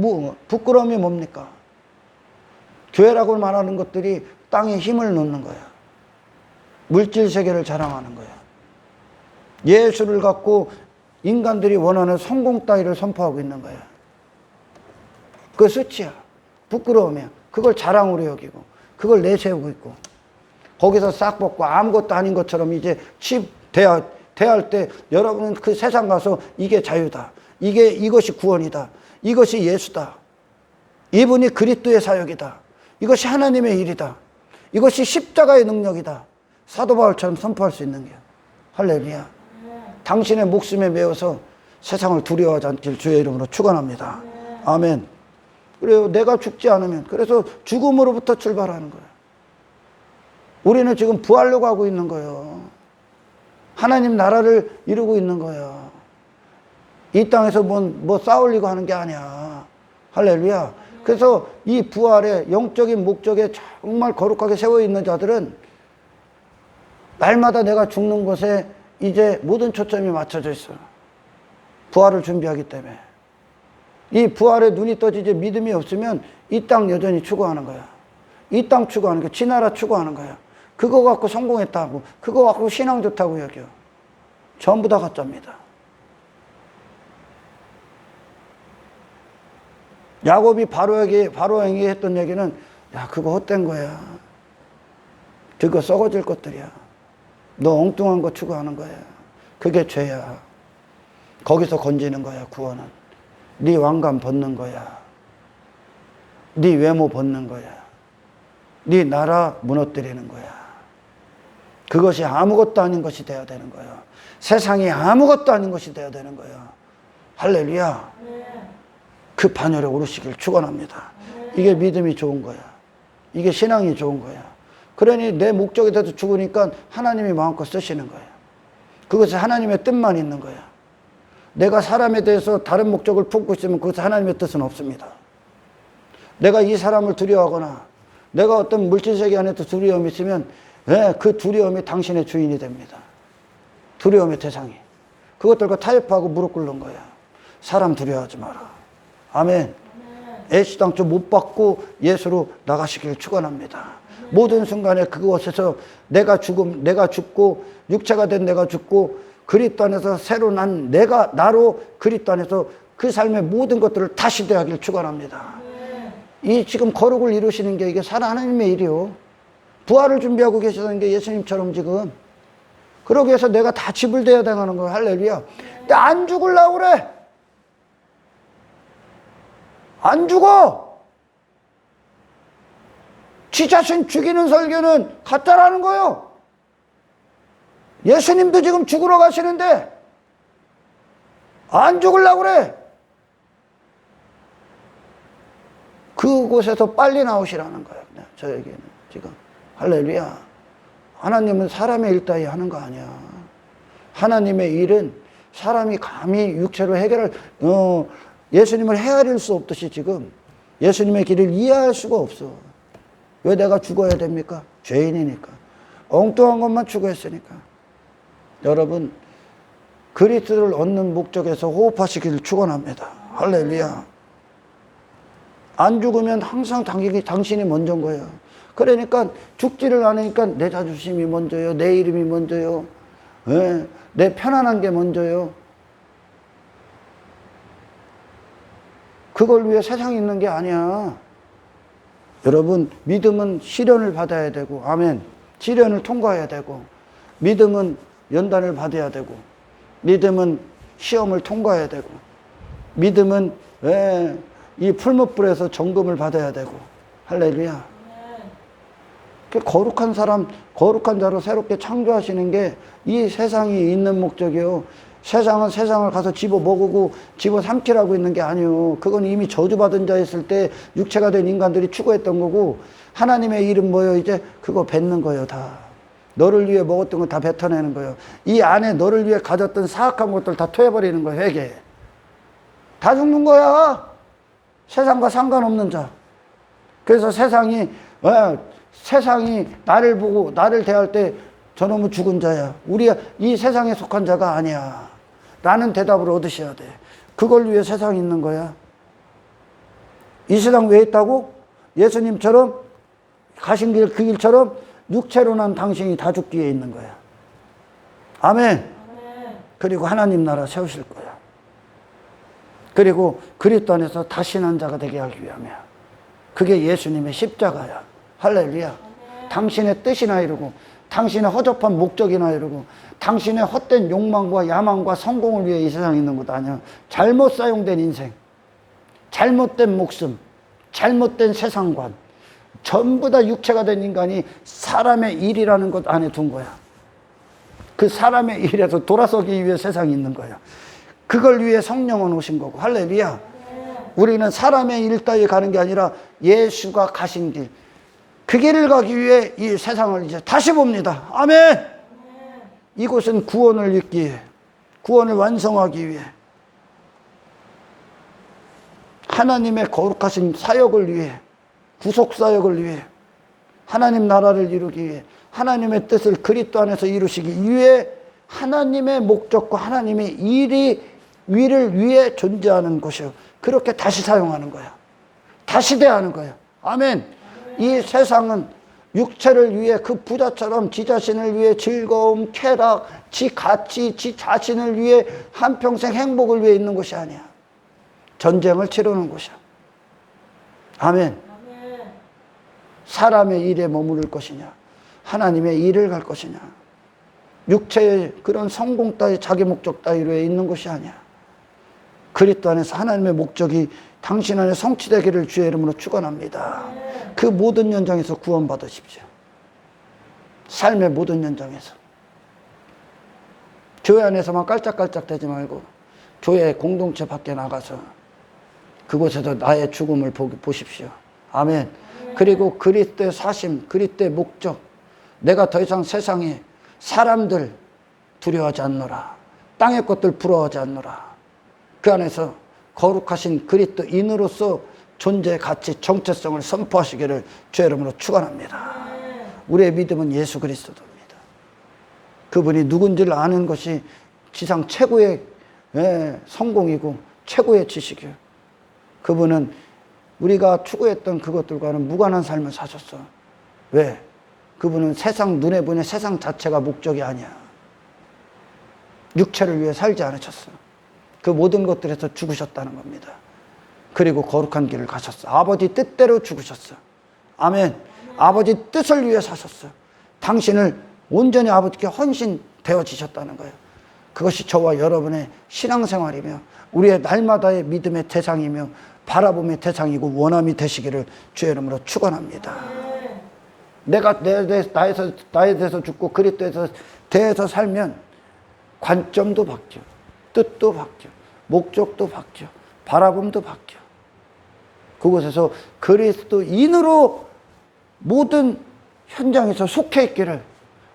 Speaker 1: 부끄러움이 뭡니까? 교회라고 말하는 것들이 땅에 힘을 놓는 거야. 물질 세계를 자랑하는 거야. 예수를 갖고 인간들이 원하는 성공 따위를 선포하고 있는 거야. 그 수치야. 부끄러움이야. 그걸 자랑으로 여기고 그걸 내세우고 있고 거기서 싹 벗고 아무것도 아닌 것처럼 이제 대할 때 여러분은 그 세상 가서 이게 자유다. 이것이 구원이다. 이것이 예수다. 이분이 그리스도의 사역이다. 이것이 하나님의 일이다. 이것이 십자가의 능력이다. 사도 바울처럼 선포할 수 있는 거야. 할렐루야. 당신의 목숨에 매어서 세상을 두려워하지 않길 주의 이름으로 축원합니다. 아멘. 그래요. 내가 죽지 않으면. 그래서 죽음으로부터 출발하는 거야. 우리는 지금 부활로 가고 있는 거예요. 하나님 나라를 이루고 있는 거예요. 이 땅에서 뭐 싸우려고 하는 게 아니야. 할렐루야. 그래서 이 부활의 영적인 목적에 정말 거룩하게 세워 있는 자들은 날마다 내가 죽는 곳에 이제 모든 초점이 맞춰져 있어요. 부활을 준비하기 때문에. 이 부활에 눈이 떠지지 믿음이 없으면 이 땅 여전히 추구하는 거야. 이 땅 추구하는 거야. 지 나라 추구하는 거야. 그거 갖고 성공했다고, 그거 갖고 신앙 좋다고 여겨. 전부 다 가짜입니다. 야곱이 바로에게 했던 얘기는, 야, 그거 헛된 거야. 그거 썩어질 것들이야. 너 엉뚱한 거 추구하는 거야. 그게 죄야. 거기서 건지는 거야, 구원은. 네 왕관 벗는 거야. 네 외모 벗는 거야. 네 나라 무너뜨리는 거야. 그것이 아무것도 아닌 것이 되어야 되는 거야. 세상이 아무것도 아닌 것이 되어야 되는 거야. 할렐루야. 그 반열에 오르시길 축원합니다. 이게 믿음이 좋은 거야. 이게 신앙이 좋은 거야. 그러니 내 목적에 대해서 죽으니까 하나님이 마음껏 쓰시는 거야. 그것이 하나님의 뜻만 있는 거야. 내가 사람에 대해서 다른 목적을 품고 있으면 그것이 하나님의 뜻은 없습니다. 내가 이 사람을 두려워하거나 내가 어떤 물질세계 안에서 두려움이 있으면 그 두려움이 당신의 주인이 됩니다. 두려움의 대상이. 그것들과 타협하고 무릎 꿇는 거야. 사람 두려워하지 마라. 아멘. 애시당초 못 받고 예수로 나가시길 축원합니다. 모든 순간에 그곳에서 내가 죽고 육체가 된 내가 죽고 그리스도 안에서 새로 난 내가 나로 그리스도 안에서 그 삶의 모든 것들을 다시 대하길 축원합니다. 이 지금 거룩을 이루시는 게 이게 하나님의 일이요. 부활을 준비하고 계시는 게 예수님처럼 지금. 그러기 위해서 내가 다 집을 대야 되는 거예요. 할렐루야. 근데 안 죽으려고 그래. 안 죽어. 지 자신 죽이는 설교는 가짜라는 거예요. 예수님도 지금 죽으러 가시는데 안 죽으려고 그래. 그곳에서 빨리 나오시라는 거예요. 저에게는 지금. 할렐루야. 하나님은 사람의 일 따위 하는 거 아니야. 하나님의 일은 사람이 감히 육체로 예수님을 헤아릴 수 없듯이 지금 예수님의 길을 이해할 수가 없어. 왜 내가 죽어야 됩니까? 죄인이니까. 엉뚱한 것만 추구했으니까. 여러분, 그리스도를 얻는 목적에서 호흡하시기를 축원합니다. 할렐루야. 안 죽으면 항상 당신이 먼저인 거예요. 그러니까 죽지를 않으니까 내 자존심이 먼저요. 내 이름이 먼저요. 예, 내 편안한 게 먼저요. 그걸 위해 세상에 있는 게 아니야. 여러분, 믿음은 시련을 받아야 되고, 아멘. 시련을 통과해야 되고, 믿음은 연단을 받아야 되고, 믿음은 시험을 통과해야 되고, 믿음은 이 풀무불에서 점검을 받아야 되고, 할렐루야. 거룩한 사람, 거룩한 자로 새롭게 창조하시는 게 이 세상이 있는 목적이요. 세상은 세상을 가서 집어 먹고 집어 삼키라고 있는 게 아니요. 그건 이미 저주받은 자였을 때 육체가 된 인간들이 추구했던 거고, 하나님의 일은 뭐요? 이제 그거 뱉는 거예요, 다. 너를 위해 먹었던 거 다 뱉어내는 거예요. 이 안에 너를 위해 가졌던 사악한 것들 다 토해버리는 거예요, 회개. 다 죽는 거야. 세상과 상관없는 자. 그래서 세상이 나를 보고 나를 대할 때 저놈은 죽은 자야. 우리가 이 세상에 속한 자가 아니야. 라는 대답을 얻으셔야 돼. 그걸 위해 세상이 있는 거야. 이 세상 왜 있다고? 예수님처럼 가신 길 그 길처럼 육체로 난 당신이 다 죽기 위해 있는 거야. 아멘. 그리고 하나님 나라 세우실 거야. 그리고 그리스도 안에서 다시 난 자가 되게 하기 위함이야. 그게 예수님의 십자가야. 할렐루야. 당신의 뜻이나 이루고, 당신의 허접한 목적이나 이루고, 당신의 헛된 욕망과 야망과 성공을 위해 이 세상에 있는 것 아니야. 잘못 사용된 인생, 잘못된 목숨, 잘못된 세상관, 전부 다 육체가 된 인간이 사람의 일이라는 것 안에 둔 거야. 그 사람의 일에서 돌아서기 위해 세상에 있는 거야. 그걸 위해 성령은 오신 거고. 할렐루야. 우리는 사람의 일 따위에 가는 게 아니라 예수가 가신 길, 그 길을 가기 위해 이 세상을 이제 다시 봅니다. 아멘. 이곳은 구원을 읽기 위해, 구원을 완성하기 위해, 하나님의 거룩하신 사역을 위해, 구속사역을 위해, 하나님 나라를 이루기 위해, 하나님의 뜻을 그리스도 안에서 이루시기 위해 하나님의 목적과 하나님의 일을 위해 존재하는 것이요. 그렇게 다시 사용하는 거야. 다시 대하는 거야. 아멘. 이 세상은 육체를 위해 그 부자처럼 지 자신을 위해 즐거움, 쾌락, 지 가치, 지 자신을 위해 한평생 행복을 위해 있는 것이 아니야. 전쟁을 치르는 곳이야. 아멘. 사람의 일에 머무를 것이냐, 하나님의 일을 갈 것이냐. 육체의 그런 성공 따위, 자기 목적 따위로 있는 것이 아니야. 그리스도 안에서 하나님의 목적이 당신 안에 성취되기를 주의 이름으로 축원합니다. 그 모든 현장에서 구원받으십시오. 삶의 모든 현장에서. 교회 안에서만 깔짝깔짝 대지 말고 교회 공동체 밖에 나가서 그곳에서 나의 죽음을 보십시오. 아멘. 그리고 그리스도의 사심, 그리스도의 목적, 내가 더 이상 세상에 사람들 두려워하지 않노라, 땅의 것들 부러워하지 않노라. 그 안에서 거룩하신 그리스도인으로서 존재의 가치, 정체성을 선포하시기를 주의 이름으로 축원합니다. 우리의 믿음은 예수 그리스도입니다. 그분이 누군지를 아는 것이 지상 최고의 성공이고 최고의 지식이에요. 그분은 우리가 추구했던 그것들과는 무관한 삶을 사셨어. 왜? 그분은 세상 눈에 보이는 세상 자체가 목적이 아니야. 육체를 위해 살지 않으셨어. 그 모든 것들에서 죽으셨다는 겁니다. 그리고 거룩한 길을 가셨어. 아버지 뜻대로 죽으셨어. 아멘. 아버지 뜻을 위해 사셨어. 당신을 온전히 아버지께 헌신되어지셨다는 거예요. 그것이 저와 여러분의 신앙생활이며 우리의 날마다의 믿음의 대상이며 바라봄의 대상이고 원함이 되시기를 주의 이름으로 축원합니다. 내가 나에 대해서 죽고 그리스도에 대해서 살면 관점도 바뀌어, 뜻도 바뀌어, 목적도 바뀌어, 바라봄도 바뀌어. 그곳에서 그리스도인으로 모든 현장에서 속해 있기를,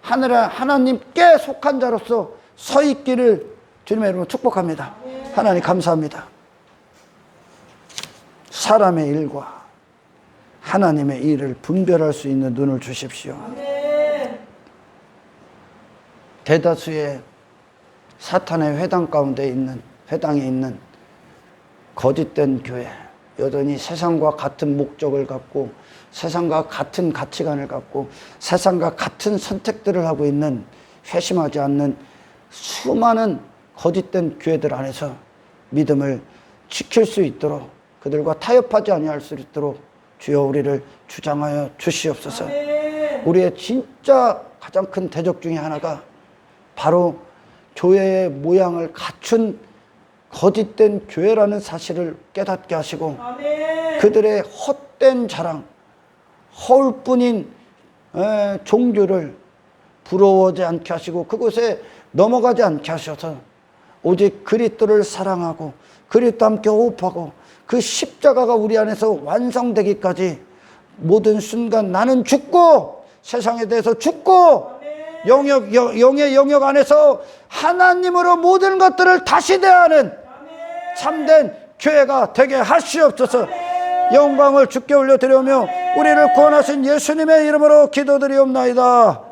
Speaker 1: 하나님께 속한 자로서 서 있기를 주님의 이름으로 축복합니다. 하나님 감사합니다. 사람의 일과 하나님의 일을 분별할 수 있는 눈을 주십시오. 대다수의 사탄의 회당 가운데 있는, 회당에 있는 거짓된 교회, 여전히 세상과 같은 목적을 갖고 세상과 같은 가치관을 갖고 세상과 같은 선택들을 하고 있는, 회심하지 않는 수많은 거짓된 교회들 안에서 믿음을 지킬 수 있도록 그들과 타협하지 아니할 수 있도록 주여 우리를 주장하여 주시옵소서. 우리의 진짜 가장 큰 대적 중에 하나가 바로 교회의 모양을 갖춘 거짓된 교회라는 사실을 깨닫게 하시고 그들의 헛된 자랑, 허울뿐인 종교를 부러워하지 않게 하시고 그곳에 넘어가지 않게 하셔서 오직 그리스도를 사랑하고 그리스도와 함께 호흡하고 그 십자가가 우리 안에서 완성되기까지 모든 순간 나는 죽고 세상에 대해서 죽고 영의 영역 안에서 하나님으로 모든 것들을 다시 대하는 참된 교회가 되게 하시옵소서. 영광을 주께 올려드리며 우리를 구원하신 예수님의 이름으로 기도드리옵나이다.